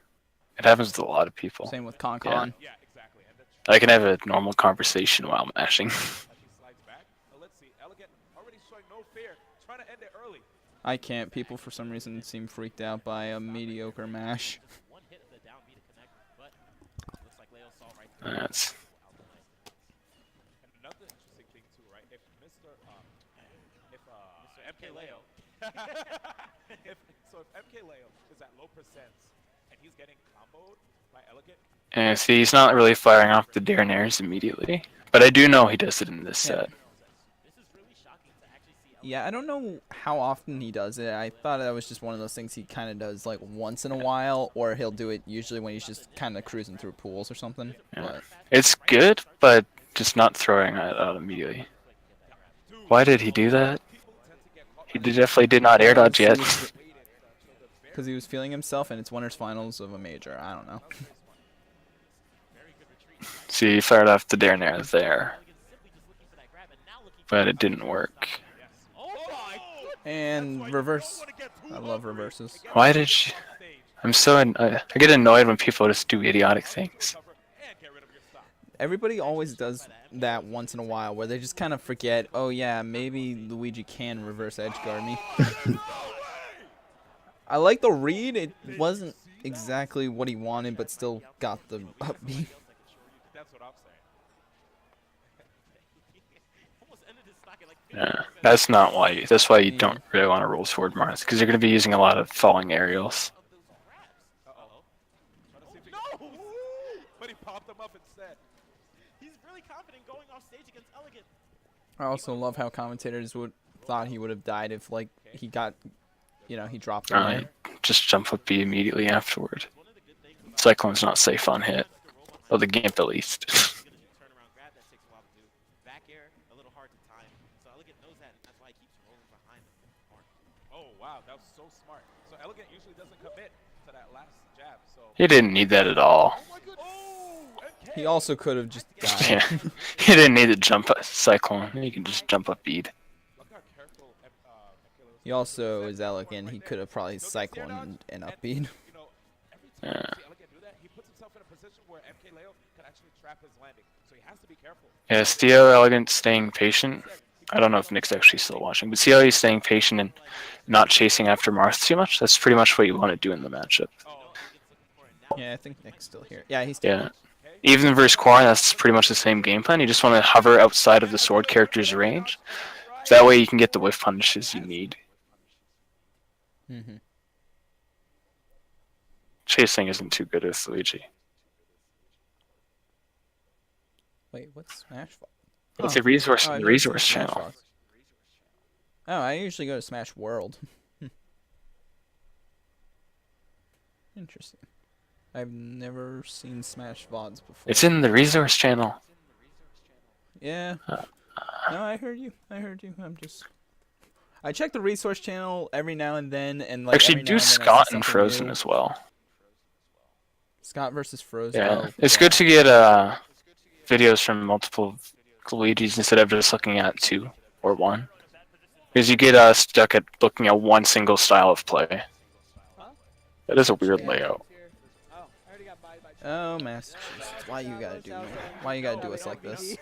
It happens with a lot of people. Same with Concon. I can have a normal conversation while mashing. I can't. People for some reason seem freaked out by a mediocre mash. That's Another interesting thing too, right? If Mr. MK Leo, if MK Leo is at low percents and he's getting comboed by Elegant, and see, he's not really firing off the dare nairs immediately, but I do know he does it in this Yeah. set. Yeah, I don't know how often he does it. I thought that was just one of those things he kind of does like once in a while, or he'll do it usually when he's just kind of cruising through pools or something. Yeah. But It's good, but just not throwing it out immediately. Why did he do that? He definitely did not air dodge yet. because he was feeling himself, and it's winners finals of a major. I don't know. See, he fired off the dare nair there, but it didn't work. And reverse. I love reverses. Why did she? I'm so I get annoyed when people just do idiotic things. Everybody always does that once in a while, where they just kind of forget, oh yeah, maybe Luigi can reverse edge guard me. I like the read. It wasn't exactly what he wanted, but still got the up B. That's what I'm saying. Yeah, that's not why. That's why you don't really want to roll forward Mars, because you're going to be using a lot of falling aerials. Uh-oh. No! But he popped him up instead. He's really confident going off stage against Elegant. I also love how commentators thought he would have died if like he got, you know, he dropped him there. Just jump up B immediately afterward. Cyclone's not safe on hit. Well, the Gimp at least. Turnaround grab that takes a while to do. Back air, a little hard to time. So Elegant knows that, and that's why he keeps rolling behind him. Oh, wow. That was so smart. So Elegant usually doesn't commit to that last jab. So. He didn't need that at all. Oh, my goodness. Oh, MK. He also could have just died. Yeah, he didn't need to jump up Cyclone. He can just jump up bead. Look how careful MK was. He also is elegant. He could have probably cycloned and up beat. You know, every time Yeah. you see Elegant do that, he puts himself in a position where MK Leo can actually trap his landing. So he has to be careful. Yeah, see how Elegant staying patient. I don't know if Nick's actually still watching, but see how he's staying patient and not chasing after Marth too much? That's pretty much what you want to do in the matchup. Oh, Yeah, I think Nick's still here. Yeah, he's still Yeah. Even versus Corrin, that's pretty much the same game plan. You just want to hover outside of the sword character's range. That way you can get the whiff punishes you need. Mm-hmm. Chasing isn't too good with Luigi. Wait, what's Smash Fox? It's a resource Oh, in I've the never seen resource Smash channel. Fox. Oh, I usually go to Smash World. Interesting. I've never seen Smash VODs before. It's in the resource channel. Yeah. No, I heard you. I heard you. I check the resource channel every now and then, and like Actually, every now do and then I see Scott and something Frozen new. as well. Scott versus Frozen. Yeah, Oh, it's good to get videos from multiple Luigis instead of just looking at 2 or 1. Because you get stuck at looking at one single style of play. That is a weird layout. Oh, I already got bye by Oh, Massachusetts. Why you gotta do me? Why you gotta do us like this? Is it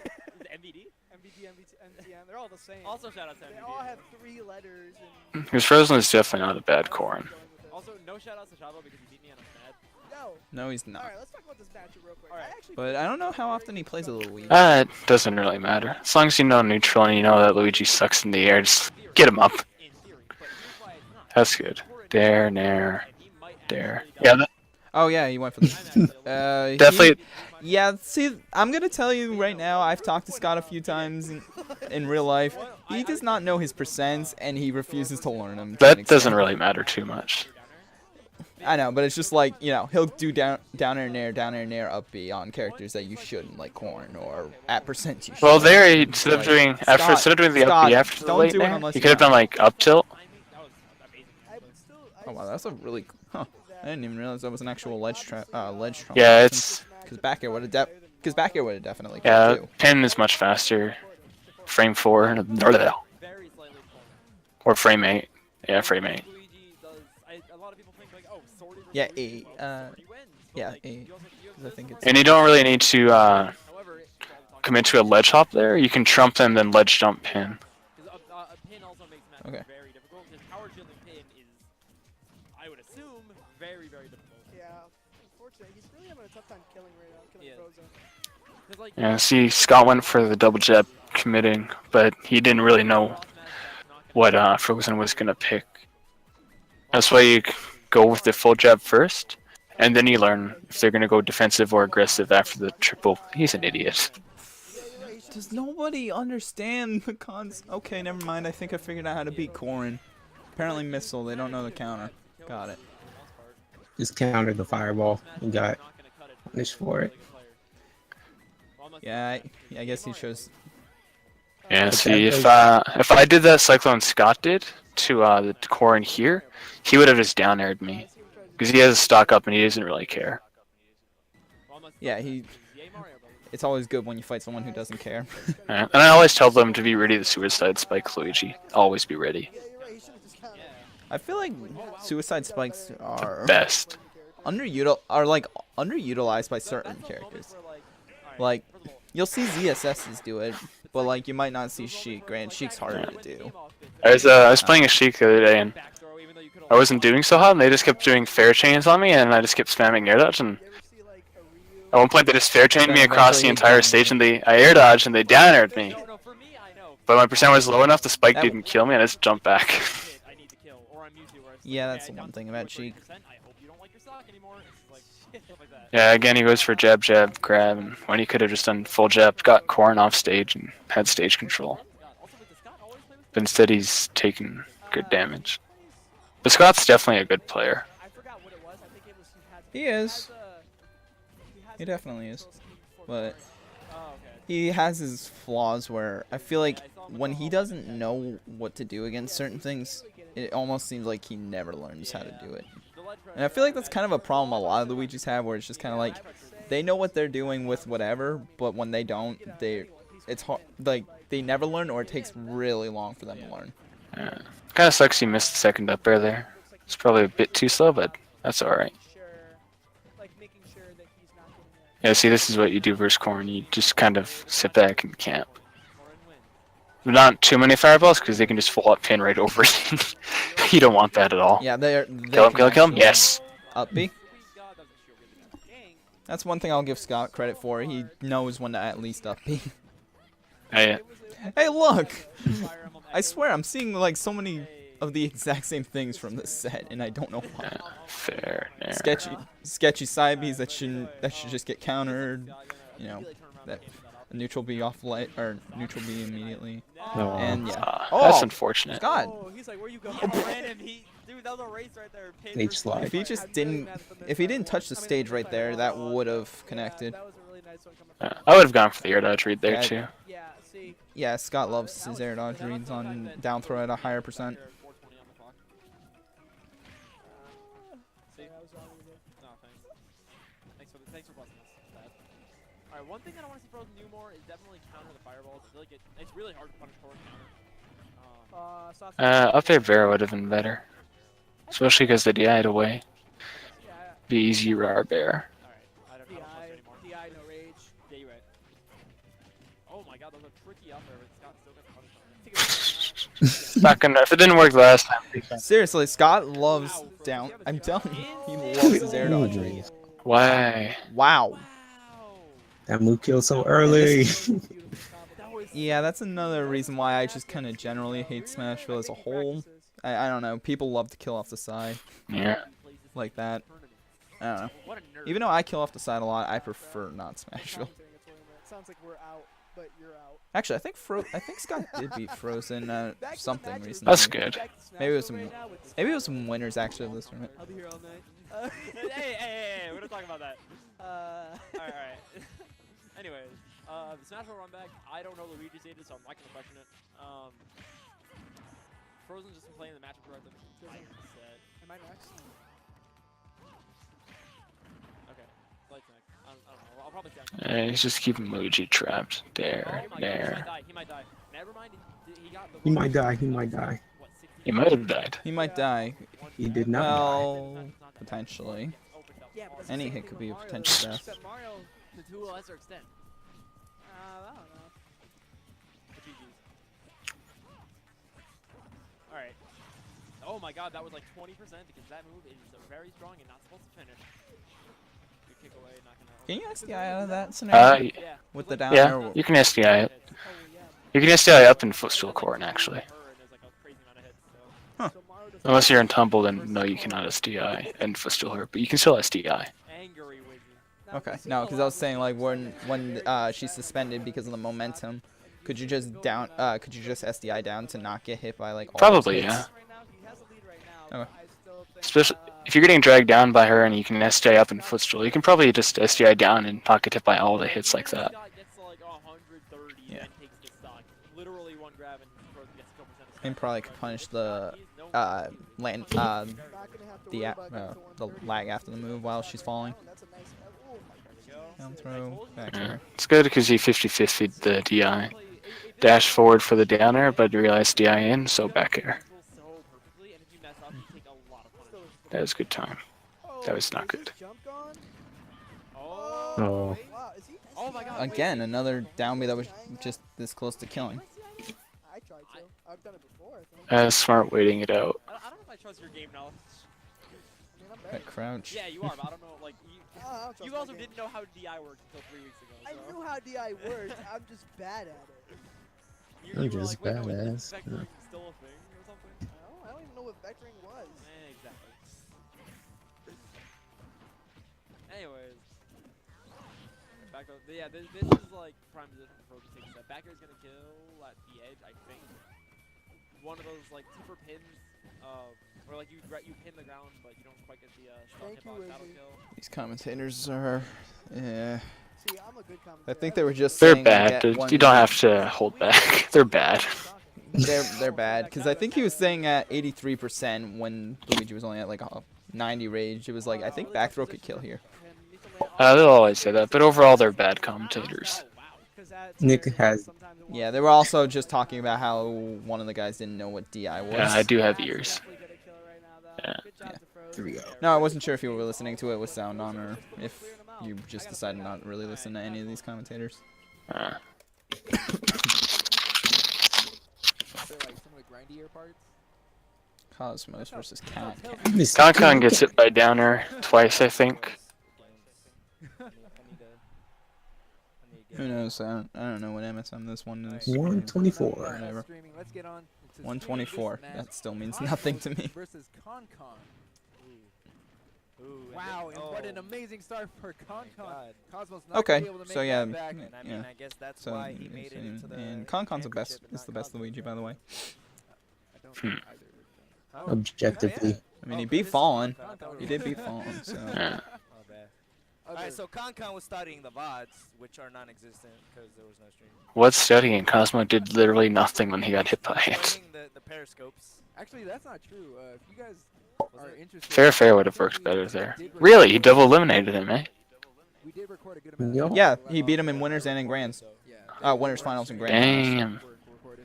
MVD? MVD, MTN, they're all the same. Also shout out to They MVD. all have 3 letters. And Because Frozen is definitely not a bad Corrin. Also, no shout outs to Chavo because he beat me on a Fed. no. No, he's not. All right, let's talk about this matchup real quick. All right. I actually But I don't know how often he plays a Luigi. It doesn't really matter. As long as you know neutral and you know that Luigi sucks in the air, just get him up. In theory, but here's why it's not. That's good. Dare, nair, And he might dare. actually Yeah, go- Oh yeah, he went for the. definitely. Yeah, see, I'm gonna tell you right now. I've talked to Scott a few times in real life. He does not know his percents, and he refuses to learn them. to an That doesn't extent. really matter too much. I know, but it's just like, you know, he'll do down air nair, up B on characters that you shouldn't, like Corn, or at percent you should. Well, there instead of Like, doing Scott, instead of doing the up Scott, B after the don't late do it nair, unless you you could have know. done like up tilt. That was amazing. I would still. Oh wow, that's a really. Huh. I didn't even realize that was an actual ledge trap. Yeah, it's Because back air would have definitely. yeah. killed too. Pin is much faster. Frame 4 Very slightly forward. or frame 8. Yeah, frame 8. Luigi does. A lot of people think like, oh, sword is Yeah, Luigi, 8. sword he wins. But, Yeah, like, 8. you also- you Because I think it's. And you don't really need to However, commit to a ledge hop there. You can trump and then ledge jump pin. Because a pin also makes matches Okay. very difficult. Because power shielding pin is, I would assume, very, very difficult. Yeah, unfortunately, he's really having a tough time killing right now, killing Yeah. Frozen. 'Cause, like, Yeah, see, Scott went for the double jab committing, but he didn't really know what Frozen was gonna pick. That's why you go with the full jab first, and then you learn if they're gonna go defensive or aggressive after the triple. He's an idiot. Does nobody understand the cons? Okay, never mind. I think I figured out how to beat Corrin. Apparently missile. They don't know the counter. Got it. Just countered the fireball and got not gonna cut it. punished for it. Yeah, I guess he chose. Yeah, But see, that if I did that Cyclone Scott did to the Corrin here, he would have just down aired me. Because he has a stock up and he doesn't really care. Yeah, it's always good when you fight someone who doesn't care. Yeah, and I always tell them to be ready to suicide spike Luigi. Always be ready. Yeah, you're right. He should I feel like suicide spikes are Best. underutilized by certain That's a characters. moment where, alright, Like, first of all, you'll see ZSSs do it, but like you might not see Sheik. Granted, Sheik's harder to do. I was playing a Sheik the other day and I wasn't doing so hot and they just kept doing fair chains on me and I just kept spamming air dodge and You ever see like a Ryu? at one point they just fair chained Then me across eventually the he entire down stage aired. and I air dodged and they down aired me. No, for me, I know. But my percent was low enough the spike That- didn't kill me and I just jumped back. Hit, I need to kill, or I'm used to where it's Yeah, like, that's okay, the I one downed thing to about 40%, Sheik. I hope you don't like your stock anymore. It's like shit, stuff like that. Yeah, again he goes for jab jab grab and when he could have just done full jab, got Corn off stage and had stage control. God, also, wait, does Scott always play with But instead he's taking good damage. But Scott's definitely a good player. I forgot what it was. I think it was He is. has He a definitely is. special scheme for But Oh, okay. he has his flaws where I feel like when he doesn't know what to do against certain things, it almost seems like he never learns how to do it. The ledge And I feel like that's kind of a problem a lot of Luigi's have, where it's just kind of like they know what they're doing with whatever, but when they don't, it's hard. Like they never learn, or it takes really long for them to learn. Yeah. Kind of sucks he missed the second up air there. It's probably a bit too slow, but that's alright. making sure that he's not getting Yeah, see, this is what you do versus Corn. You just kind of sit back and camp. Not too many fireballs, because they can just full up pin right over it. You don't want that at all. Yeah, they Kill him, kill him, kill him. Yes. Up B. That's one thing I'll give Scott credit for. He knows when to at least up B. Hey, Hey, look! I swear, I'm seeing like so many of the exact same things from this set, and I don't know why. fair. There. Sketchy side Bs that should just get countered. You know, that a neutral B off light or neutral B immediately. No. And yeah. That's Oh, unfortunate. Scott! Oh, he's like, where you going? Random. Dude, that was a race right there. Pin Stage for slide. If he just didn't, if he didn't touch the stage right there, that would have connected. That was a really nice one coming from I would have gone for the air dodge read there Yeah, too. Yeah, see. Yeah, Scott loves his air dodge reads on down throw at a higher percent. That was wrong with it. No, thanks for blessing us. Alright, one thing that I want to see Frozen do more is definitely counter the fireballs. It's really hard to punish forward counter. Sauce Up air Vera would have been better. Especially because the DI'd away. yeah, Be easy raw bear. Alright, I don't know how much anymore. DI, no rage. Yeah, you're right. Oh my god, those are tricky up there, but Scott still got the punish on it. Not gonna. If it didn't work last time. Seriously, Scott loves down. I'm telling you, he loves his air dodge Ooh. reads. Why? Wow. Wow! That move killed so early. That was Yeah, that's another reason why I just kind of generally hate Smashville as a whole. I don't know. People love to kill off the side Yeah. like that. I don't know. What a nerd. Even though I kill off the side a lot, I prefer not Smashville. Sounds like we're out, but you're out. Actually, I think Scott did beat Frozen something recently. That's good. Maybe it was some winners actually of this tournament. I'll be here all night. Hey, we're not talking about that. Uh, Alright. Anyways, the Smash Bros. Run back, I don't know Luigi's data, so I'm not gonna question it. Frozen's just been playing the matchup throughout the set. am I next? Okay, Light's next. I don't know. I'll probably say He's just keeping Luigi trapped. There, Oh my god, there. he might die. Never mind, he got the He might die. He might die. What, 60? He might have died. He might die. He did not. Well, potentially. Yeah, but that's Any the hit same could with be a Mario, potential though. death. Except Mario, To a lesser extent. I don't know. Alright. Oh my god, that was like 20% because that move is very strong and not supposed to finish. Good kick away, not gonna. Can you SDI out of that scenario? Yeah. With the down Yeah, air? you can SDI it. Oh, yeah. You can SDI up in footstool corn actually. So Mario doesn't Unless you're in tumble, then no, you cannot SDI and footstool her, but you can still SDI. Angry Wiggy. Okay, no, because I was saying like when she's suspended because of the momentum, could you just SDI down to not get hit by like all those Probably, hits? yeah. right now. He has a lead right now. Okay. but I still think, Especially if you're getting dragged down by her and you can SDI up in footstool, you can probably just SDI down and not get hit by all the hits like that. Gets to like 130 Yeah. and takes the stock. Literally one grab and Frozen gets a couple percent of And probably could punish the land not gonna have to the worry about going the for one lag after the move while she's falling. That's a nice. Oh my God. Down throw, back Yeah. air. It's good because you 50-50 the DI. Dash forward for the down air, but you realize DI in, so back air. So perfectly, and if you mess up, That was a good time. That was not is his good. Jump gone? Oh. Oh. wait. Wow, is he? Oh my God. Again, another down B that was just this close to killing. I tried to. I've done it before, I think. Smart waiting it out. I don't know if I trust your game knowledge. I mean, I'm That better. crouch. Yeah, you are, but I don't know. Like, I don't trust you my also game. didn't know how DI worked until 3 weeks ago. I So. knew how DI worked. I'm just bad at it. I'm You were just like, wait, no, is badass. vectoring still a thing or something? I don't even know what vectoring was. Exactly. Anyways. Back up. Yeah, this is like prime position for Frozen to take a step. Back air is gonna kill at the edge, I think. One of those like tipper pins, where like you pin the ground, but you don't quite get the strong Thank you, hitbox. That'll Izzy. kill. These commentators are, yeah. See, I'm a good commentator. I think they were just They're saying bad. like, Dude. at You don't have one, to hold back. They're bad. they're bad because I think he was saying at 83% when Luigi was only at like a 90 rage. It was like I think back throw could kill here. They'll always say that, but overall they're bad commentators. Nick has. Yeah, they were also just talking about how one of the guys didn't know what DI was. Yeah, I do have ears. Yeah. 3-0. No, I wasn't sure if you were listening to it with sound on or if you just decided not to really listen to any of these commentators. Uh, Cosmos versus Cat. Concon gets hit by downer twice, I think. Who knows? I don't know what MSM this one is. 124. Whatever. Let's get on. 124. That still means nothing to me. Versus ConCon. Wow, and what an amazing start for ConCon. Cosmos not Okay, able to make so yeah, that back. And I mean, yeah. I guess that's So why he made it into the and Concon's the best. championship and Is the not best Cosmos, Luigi, by the way. I don't think either of them. Objectively. I mean, he beat Fallen. He did beat Fallen. So Yeah. Oh, bad. Alright, so ConCon was studying the VODs, which are non-existent because there was no stream. What's studying? Cosmo did literally nothing when he got hit by it. Studying the periscopes. Actually, that's not true. If you guys are interested, Fair would have worked better there. Really, he double eliminated him, eh? we did record a good amount Yo. of yeah, he beat him in winners and in grands. Yeah. Winners, finals, and grand finals. Damn.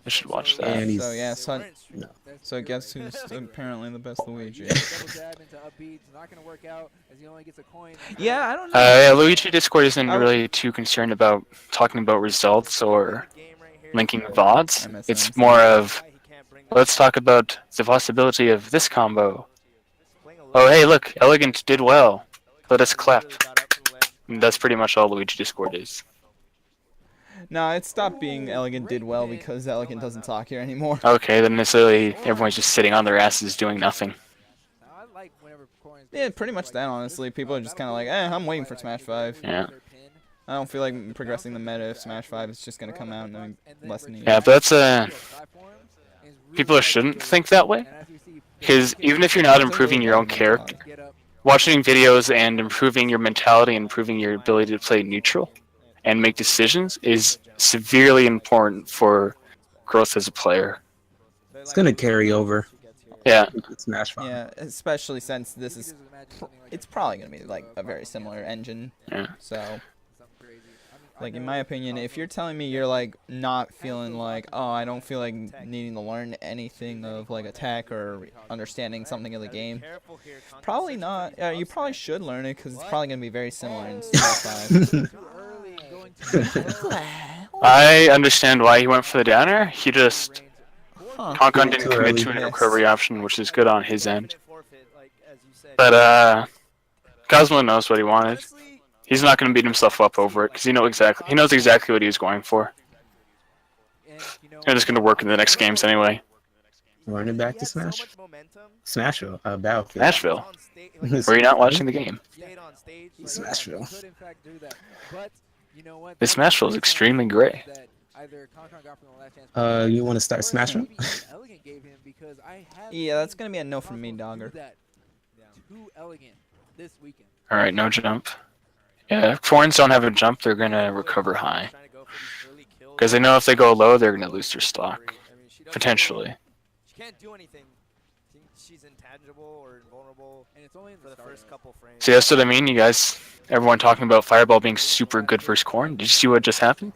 I should watch that. And he's. So yeah, They so weren't streaming. so guess who's apparently the best Luigi? Double jab into upbeats, not gonna work out as he only gets a coin. Yeah, I don't know. Yeah, Luigi Discord isn't really too concerned about talking about results or Game right here. linking VODs. MSN. It's more of, Why he can't bring the- let's talk about the possibility of this combo. playing a Oh, little- hey, look, Elegant did well. Let us clap. Literally got up to the ledge. And that's pretty much all Luigi Discord is. No, it stopped being Elegant did well because Elegant doesn't talk here anymore. Okay, then necessarily everyone's just sitting on their asses doing nothing. I like whenever coins Yeah, pretty much that, honestly. People are just kind of like, I'm waiting for Smash 5. Yeah. I don't feel like progressing the meta if Smash 5 is just going to come out in less than a year. Yeah, but that's people shouldn't think that way. Because even if you're not improving your own character, watching videos and improving your mentality and improving your ability to play neutral and make decisions is severely important for growth as a player. It's gonna carry over. Yeah. Smash 5. Yeah, especially since this is, it's probably going to be like a very similar engine. Yeah. So, like in my opinion, if you're telling me you're like not feeling like, oh, I don't feel like needing to learn anything of like attack or understanding something of the game, probably not. You probably should learn it because it's probably going to be very similar in Smash 5. I understand why he went for the downer. He just Concon didn't Too commit early. to a recovery option, which is good on his end. But Cosmo knows what he wanted. He's not going to beat himself up over it because he knows exactly what he was going for. And it's going to work in the next games anyway. Running back to Smash. Smashville. Battlefield. Nashville. Were you not watching the game? Smashville. This Smashville is extremely gray. You want to start Smashville? Yeah, that's going to be a no from me, Dogger. Too elegant this weekend. Alright, no jump. Yeah, if foreigns don't have a jump, they're going to recover high. Because they know if they go low, they're going to lose their stock. Potentially. She can't do anything. She's intangible or invulnerable And it's only in for the first couple frames. See, that's what I mean, you guys. Everyone talking about Fireball being super good versus Corn. Did you see what just happened?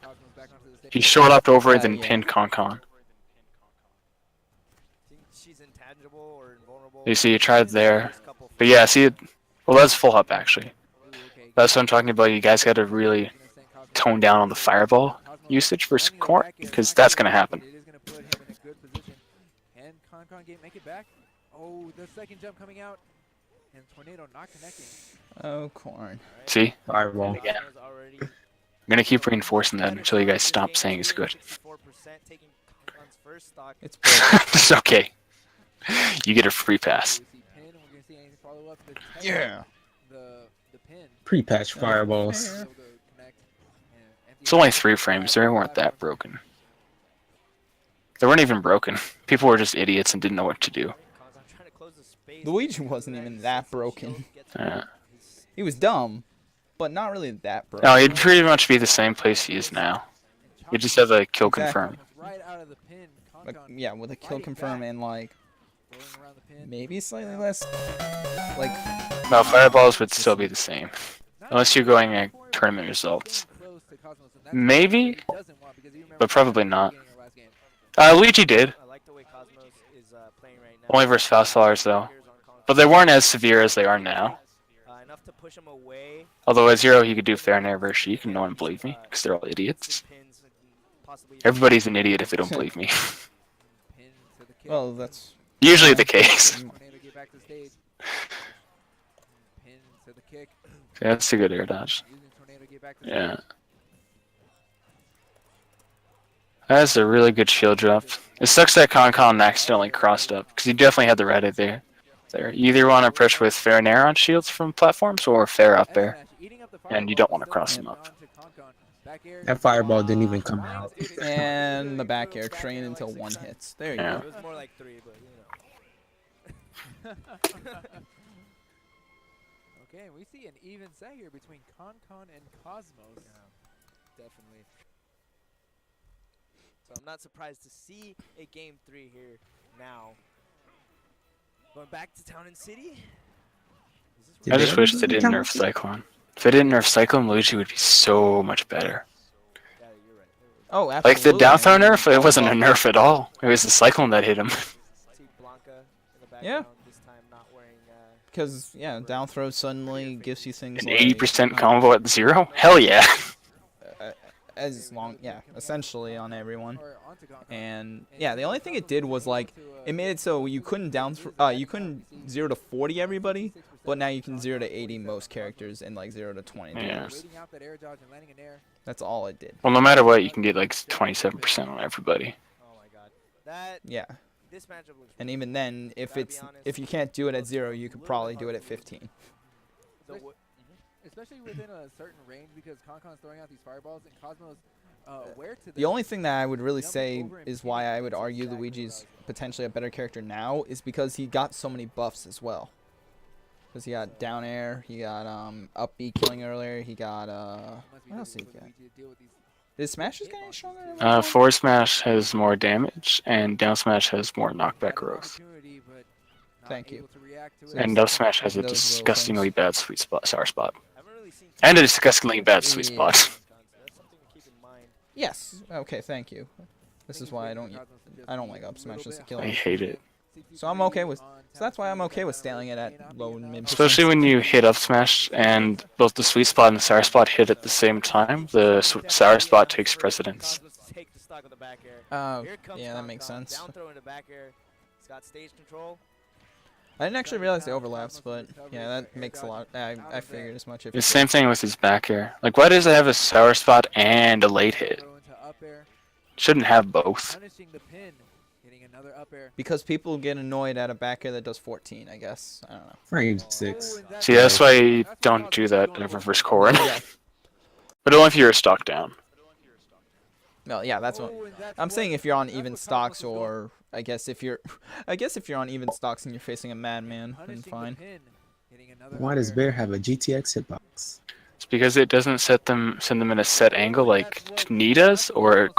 He short upped over it, then Yeah. pinned Concon. She's intangible or invulnerable. You see, you tried there. But yeah, see, well, that's full up actually. Ooh, okay. That's what I'm talking about. You guys got to really tone down on the fireball usage versus corn, because that's gonna happen. It is gonna put him in a good position. Can Con make it back? Oh, the second jump coming out, and Tornado not connecting. Oh, corn. See, Fireball. again. I'm gonna keep reinforcing that until you guys stop saying it's good. It's It's okay. You get a free pass. We see pin, and we're gonna see anything follow up. The tether, Yeah. The pin. Pre-patch fireballs. Able to connect, and empty It's only out. 3 frames. They weren't that broken. They weren't even broken. People were just idiots and didn't know what to do. Luigi wasn't even that broken. Yeah. He was dumb, but not really that broken. No, he'd pretty much be the same place he is now. You just have a kill Exactly. confirm. Right out of the pin. Like, Con yeah, with a kill confirm and like rolling around the pin. maybe slightly less. Like, No, fireballs would still be the same. Unless you're going at tournament results. Maybe, but probably not. Luigi did. Only versus fast fallers though. But they weren't as severe as they are now. Enough to push him away. Although at 0 he could do fair and air versus Sheik and no one believe me, because they're all idiots. Everybody's an idiot if they don't believe me. Pin to the kick. well, that's Usually the case. Tornado get back to stage. Pin to the kick. Yeah, that's a good air dodge. Using Tornado get back to Yeah. stage. That's a really good shield drop. It sucks that Con accidentally crossed up, because he definitely had the right idea. There. You either want to approach with fair and air on shields from platforms or fair up air. And you don't want to cross them up. That fireball didn't even come out. and the back air train until 1 hits. There you Yeah. go. It was more like 3, but you know. Okay, we see an even set here between Con and Cosmos. Definitely. So I'm not surprised to see a game 3 here now. Going back to Town and City. I just wish they didn't nerf Cyclone. If they didn't nerf Cyclone, Luigi would be so much better. Yeah, you're right. Oh, absolutely. Like the down throw I mean, nerf, it wasn't a nerf at all. It was the Cyclone that hit him. See Blanca in the Yeah. background this time not wearing Because, yeah, down throw suddenly gives you things An like 80% combo at 0? Hell yeah. as long, yeah, essentially on everyone. Or onto Con. And yeah, the only thing it did was like it made it so you couldn't you couldn't 0 to 40 everybody, but now you can 0 to 80 most characters and like 0 to 20. Yeah. Waiting out that air dodge and landing an air. That's all it did. Well, no matter what, you can get like 27% on everybody. oh my god. That Yeah. this matchup looks And really even then, if Gotta be it's honest, if you can't do it at 0, you could probably do it at 15. the w- Especially within a certain range because Con's throwing out these fireballs and Cosmos aware to The only thing that I would really say is why I would argue Luigi's potentially a better character now is because he got so many buffs as well. Because he got down air, he got up B killing earlier, he got what else did he get? Did Smash is getting stronger? Forward smash has more damage, and down smash has more knockback growth. Thank you. And up smash has a Those little disgustingly bad sweet spot, sour spot. haven't really seen And a disgustingly bad sweet spot. Con, so that's something to keep in mind. Yes. Okay, thank you. This is why I don't like up smash as a I killer. hate it. So I'm okay with that's why I'm okay with staling it at low and mid. Especially when you hit up smash and both the sweet spot and the sour spot hit at the same time, the sour spot takes precedence. Cosmos take the stock of the back air. Oh, Here comes yeah, that makes Con, sense. Down throw into back air. He's got stage control. I didn't actually realize the overlaps, but yeah, that makes a lot. I figured as much. If The same thing with his back air. Like, why does it have a sour spot and a late hit? Throw into up air, Shouldn't have both. punishing the pin, hitting another up air. Because people get annoyed at a back air that does 14, I guess. I don't know. Frame 6. See, that's why you don't do that in reverse Corrin. Yeah. But only if you're a stock down. Well, yeah, that's what I'm saying. If you're on even stocks, or I guess if you're on even stocks and you're facing a madman, then fine. Why does Bear have a GTX hitbox? It's because it doesn't send them in a set angle like Nida's or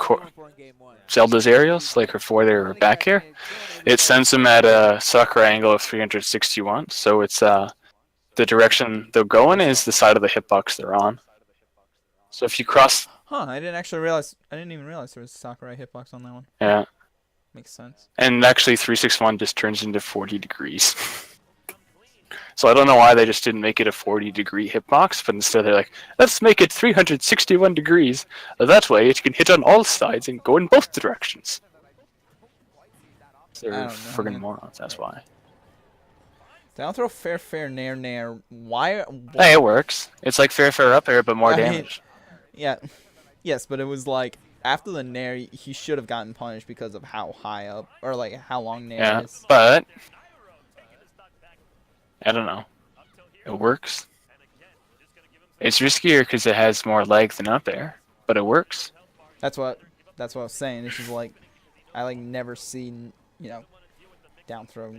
Zelda's aerials, like her forward air or back air. It sends them at a Sakura angle of 361, so it's the direction they're going is the side of the hitbox they're on. So if you cross, Huh? I didn't even realize there was a Sakurai hitbox on that one. yeah, Makes sense. and actually 361 just turns into 40 degrees. So I don't know why they just didn't make it a 40-degree hitbox, but instead they're like, let's make it 361 degrees. That way it can hit on all sides and go in both directions. I They're don't know, friggin' man. morons, that's why. Down throw, fair, fair, nair, nair. Why? Hey, it works. It's like fair, fair, up air, but more I mean, damage. yeah. Yes, but it was like, after the nair, he should have gotten punished because of how high up, or like how long nair Yeah, is. but I don't know. It works. It's riskier because it has more leg than up air, but it works. That's what I was saying. It's just like, I like never seen, down throw,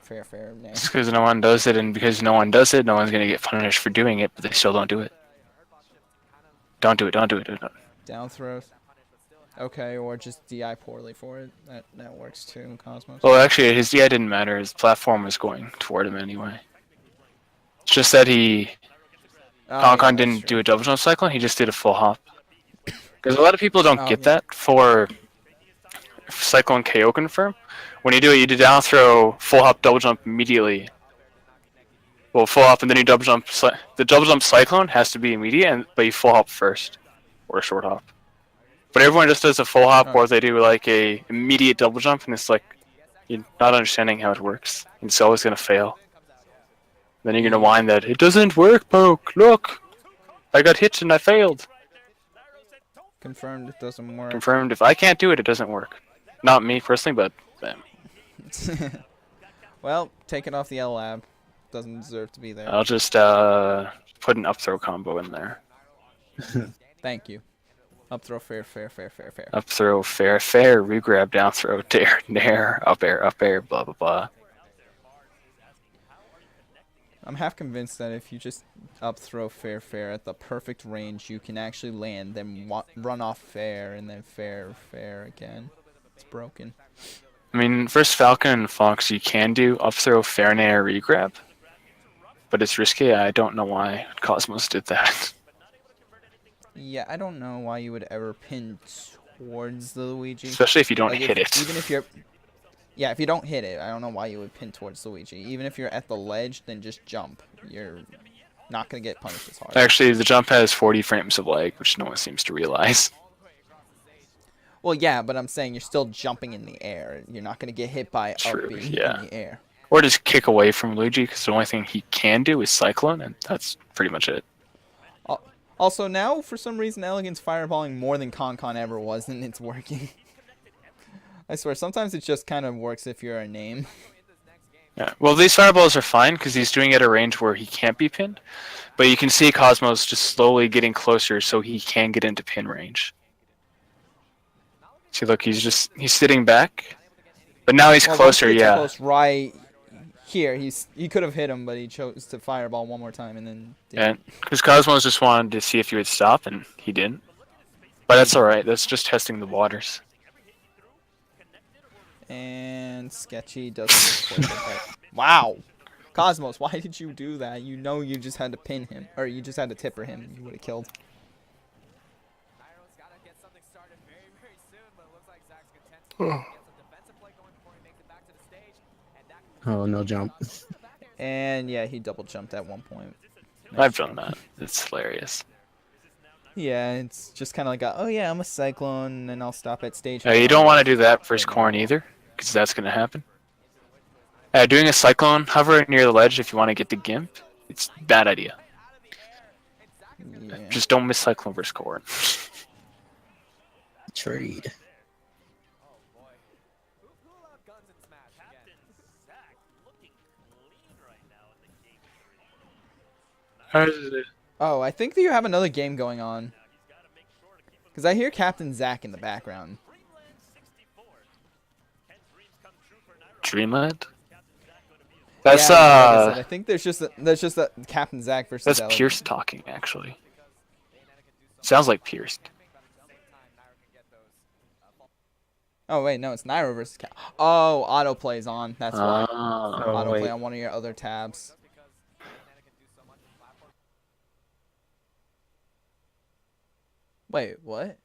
fair, fair, nair. It's because no one does it, and because no one does it, no one's gonna get punished for doing it, but they still don't do it. Don't do it, don't do it, don't do it. Down throw. Okay, or just DI poorly for it. That works too, Cosmos. Well, actually, his DI didn't matter. His platform was going toward him anyway. It's just that Oh, Concon yeah, that's didn't true. do a double jump cycle, he just did a full hop. Because a lot of people don't Oh, get yeah. that for Cyclone KO confirm. When you do it, you do down throw, full hop, double jump immediately. Well, full hop and then you double jump. The double jump Cyclone has to be immediate, but you full hop first, or a short hop. But everyone just does a full hop, or they do like a immediate double jump, and it's like you're not understanding how it works. It's always gonna fail. Then you're gonna whine that it doesn't work, Poke. Look, I got hit and I failed. Confirmed it doesn't work. Confirmed. If I can't do it, it doesn't work. Not me personally, but them. Well, take it off the L lab. Doesn't deserve to be there. I'll just put an up throw combo in there. Thank you. Up throw, fair, fair, fair, fair, fair. Up throw, fair, fair, regrab, down throw, dare, nair, up air, blah blah blah. I'm half convinced that if you just up throw fair, fair at the perfect range, you can actually land, then run off fair, and then fair, fair again. It's broken. I mean, first Falcon and Fox, you can do up throw, fair, nair, regrab, but it's risky. I don't know why Cosmos did that. Yeah, I don't know why you would ever pin towards the Luigi. Especially if you don't Like, hit it. Even if you're... Yeah, if you don't hit it, I don't know why you would pin towards Luigi. Even if you're at the ledge, then just jump. You're not going to get punished as hard. Actually, the jump has 40 frames of lag, which no one seems to realize. Well, yeah, but I'm saying you're still jumping in the air. You're not going to get hit by True, up being yeah. in the air. Or just kick away from Luigi, because the only thing he can do is Cyclone, and that's pretty much it. Also, now, for some reason, Elegant's fireballing more than Concon ever was, and it's working. I swear, sometimes it just kind of works if you're a name. Yeah. Well, these fireballs are fine, because he's doing it at a range where he can't be pinned. But you can see Cosmos just slowly getting closer so he can get into pin range. See, look, he's sitting back. But now he's Well, closer, once he gets yeah. Close right here, he could have hit him, but he chose to fireball one more time and then didn't. Yeah, because Cosmos just wanted to see if he would stop, and he didn't. But that's alright, that's just testing the waters. And Sketchy doesn't get it. Wow. Cosmos, why did you do that? You know you just had to pin him. Or you just had to tipper him and you would have killed. Oh, no jump. And yeah, he double jumped at one point. I've done that. It's hilarious. Yeah, it's just kind of like, oh yeah, I'm a Cyclone, and I'll stop at stage. You don't want to do that versus Corn either, because that's going to happen. Doing a Cyclone hover near the ledge if you want to get the Gimp, it's a bad idea. Yeah. Just don't miss Cyclone versus Corn. Trade. Oh, I think that you have another game going on. Because I hear Captain Zack in the background. Dreamland? That's Yeah, like I said, I think there's just a Captain Zack versus that's Elegant. Pierce talking actually. Sounds like Pierce. Oh wait, no, it's Nairo versus Cap. Oh, autoplay's on. That's why. Ah. Oh, Autoplay wait. on one of your other tabs. Wait, what?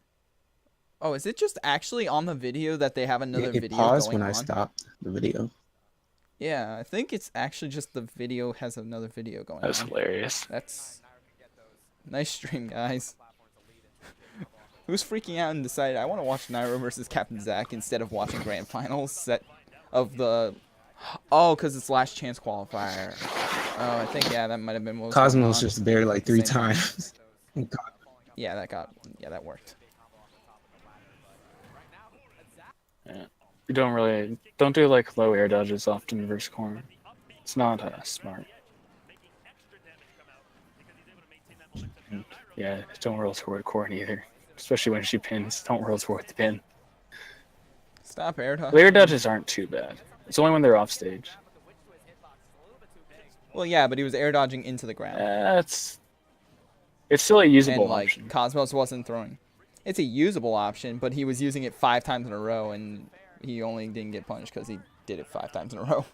Oh, is it just actually on the video that they have another It video paused going when on? I stopped the video. Yeah, I think it's actually just the video has another video going That's on. hilarious. That's nice stream, guys. Who's freaking out and decided I want to watch Nairo versus Captain Zack instead of watching Grand Finals set of the... Oh, because it's last chance qualifier. Oh, I think, yeah, that might have been what was going Cosmos on. just buried like At the 3 same time. times. Yeah, that worked. Yeah. You don't do like low air dodges often versus corn. It's not smart. And, yeah, don't roll toward corn either, especially when she pins. Don't roll toward the pin. Stop air dodge. Air dodges aren't too bad. It's only when they're off stage. Well, yeah, but he was air dodging into the ground. It's still a usable And, like, option. Cosmos wasn't throwing. It's a usable option, but he was using it 5 times in a row, and he only didn't get punished because he did it 5 times in a row.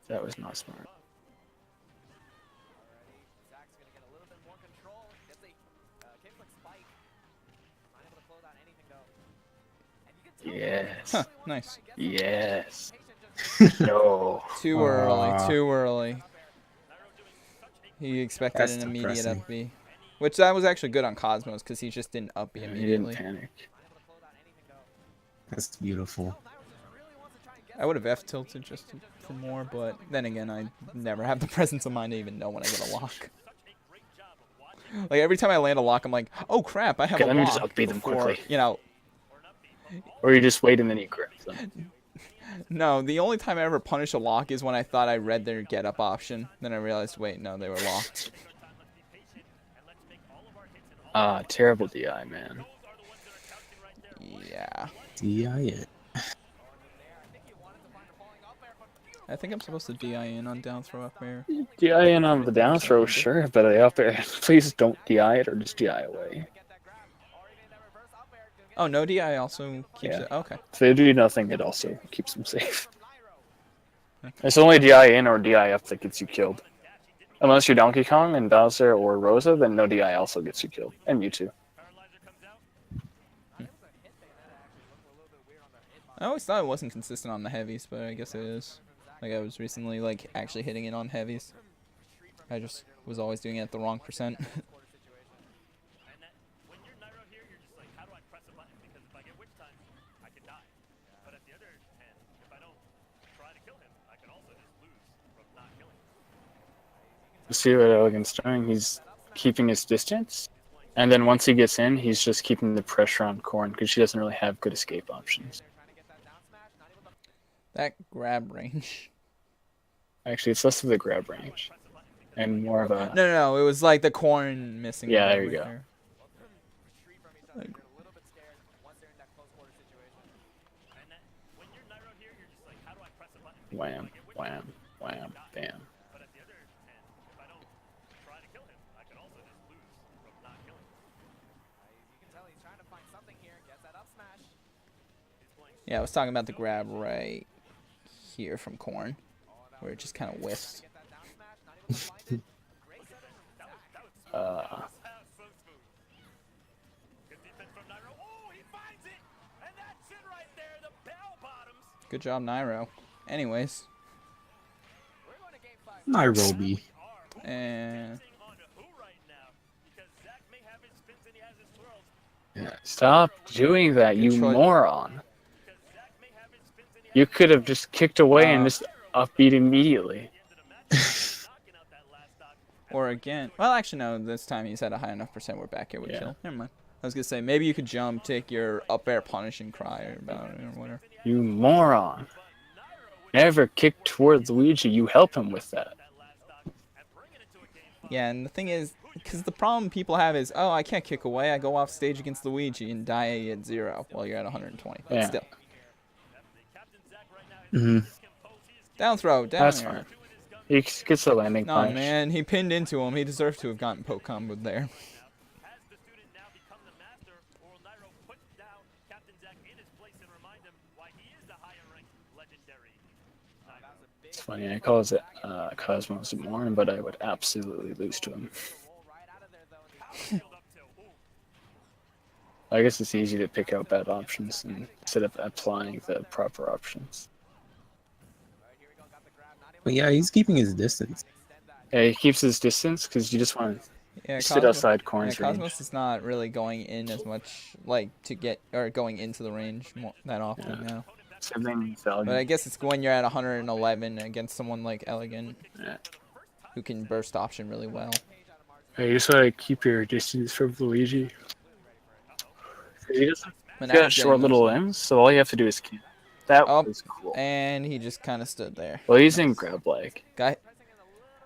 That was not smart. Yes. Huh, nice. Yes. No. Too early. He expected That's an immediate depressing. up B. Which that was actually good on Cosmos because he just didn't up B He immediately. didn't panic. That's beautiful. I would have F tilted just for more, but then again, I never have the presence of mind to even know when I get a lock. Like every time I land a lock, I'm like, oh crap, I have Okay, a let lock. me just upbeat them before, quickly. You know, Or you just wait and then you grab them. no, the only time I ever punish a lock is when I thought I read their get up option. Then I realized, wait, no, they were locked. Terrible DI, man. Yeah. DI. I think I'm supposed to DI in on down throw up air. DI in on the down throw, sure, but the up air, please don't DI it or just DI away. Oh, no DI also keeps Yeah. it. Okay. If they do nothing, it also keeps them safe. It's only DI in or DI up that gets you killed. Unless you're Donkey Kong and Bowser or Rosa, then no DI also gets you killed. And Mewtwo. I always thought it wasn't consistent on the heavies, but I guess it is. Like I was recently like actually hitting it on heavies. I just was always doing it at the wrong percent. See what Elegant's doing? He's keeping his distance. And then once he gets in, he's just keeping the pressure on Corn because she doesn't really have good escape options. That grab range. Actually, it's less of the grab range and more of a... No, it was like the corn missing. Yeah, the there you right go. there. Like, Wham, wham, wham, bam. yeah, I was talking about the grab right here from corn, where it just kind of whiffed. Good job, Nairo. Anyways, Nairobi. and Stop doing that, you Detroit. moron. You could have just kicked away and Uh, just upbeat immediately. or again. Well, actually, no. This time he's at a high enough percent where back air would Yeah. kill. Never mind. I was gonna say maybe you could jump, take your up air punish and cry or about it or whatever. You moron. Never kick toward Luigi, you help him with that. Yeah, and the thing is, because the problem people have is, oh, I can't kick away. I go off stage against Luigi and die at 0 while you're at 120. But Yeah. still, Hmm. down throw, down That's air. fine. He gets the landing No, punish. man, he pinned into him. He deserved to have gotten poke comboed there. It's funny, I call it Cosmos Moron, but I would absolutely lose to him. I guess it's easy to pick out bad options instead of applying the proper options. But yeah, he's keeping his distance. Yeah, he keeps his distance because you just want to Yeah, sit outside Corn's range. Cosmos is not really going in as much, like, to get, or going into the range that often Yeah. now. Same thing with But Value. I guess it's when you're at 111 against someone like Elegant, Yeah. who can burst option really well. Hey, you just want to keep your distance from Luigi. 'Cause he doesn't But He's now got he's short getting those. little limbs, so all you have to do is kill. That Oh, was cool. and he just kind of stood there. Well, he's in grab leg. Guy.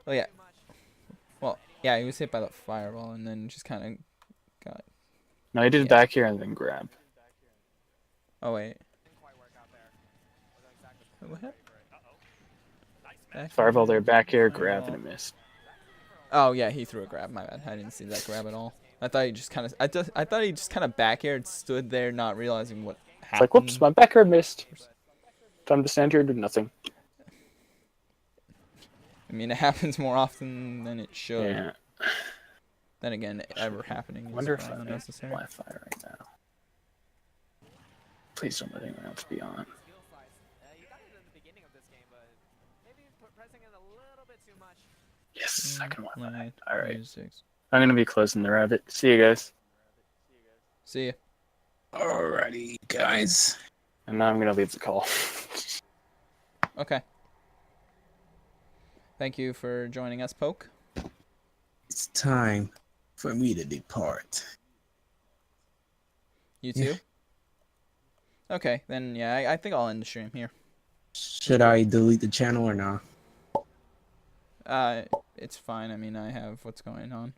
Oh yeah. Well, yeah, he was hit by the fireball and then just kind of got. No, he did Yeah. back here and then grab. Oh wait. What happened? Back Fireball here. there, back here, grab, Fireball. and it missed. Oh yeah, he threw a grab. My bad. I didn't see that grab at all. I thought he just kind of. I thought he just kind of back aired, stood there, not realizing what happened. It's like, whoops, my back air missed. Time to stand here and do nothing. I mean, it happens more often than it should. Yeah. Then again, ever happening I is wonder if I probably have unnecessary. Wi-Fi right now. Please don't let anyone else be on. You got it in the beginning of this game, but maybe pressing it a little bit too much. Yes, second Wi-Fi. Nine, All right. 6. I'm gonna be closing the rabbit. See you guys. See ya. Alrighty, guys. And now I'm gonna leave the call. Okay. Thank you for joining us, Poke. It's time for me to depart. You too? Okay, then yeah, I think I'll end the stream here. Should I delete the channel or not? It's fine. I mean, I have what's going on.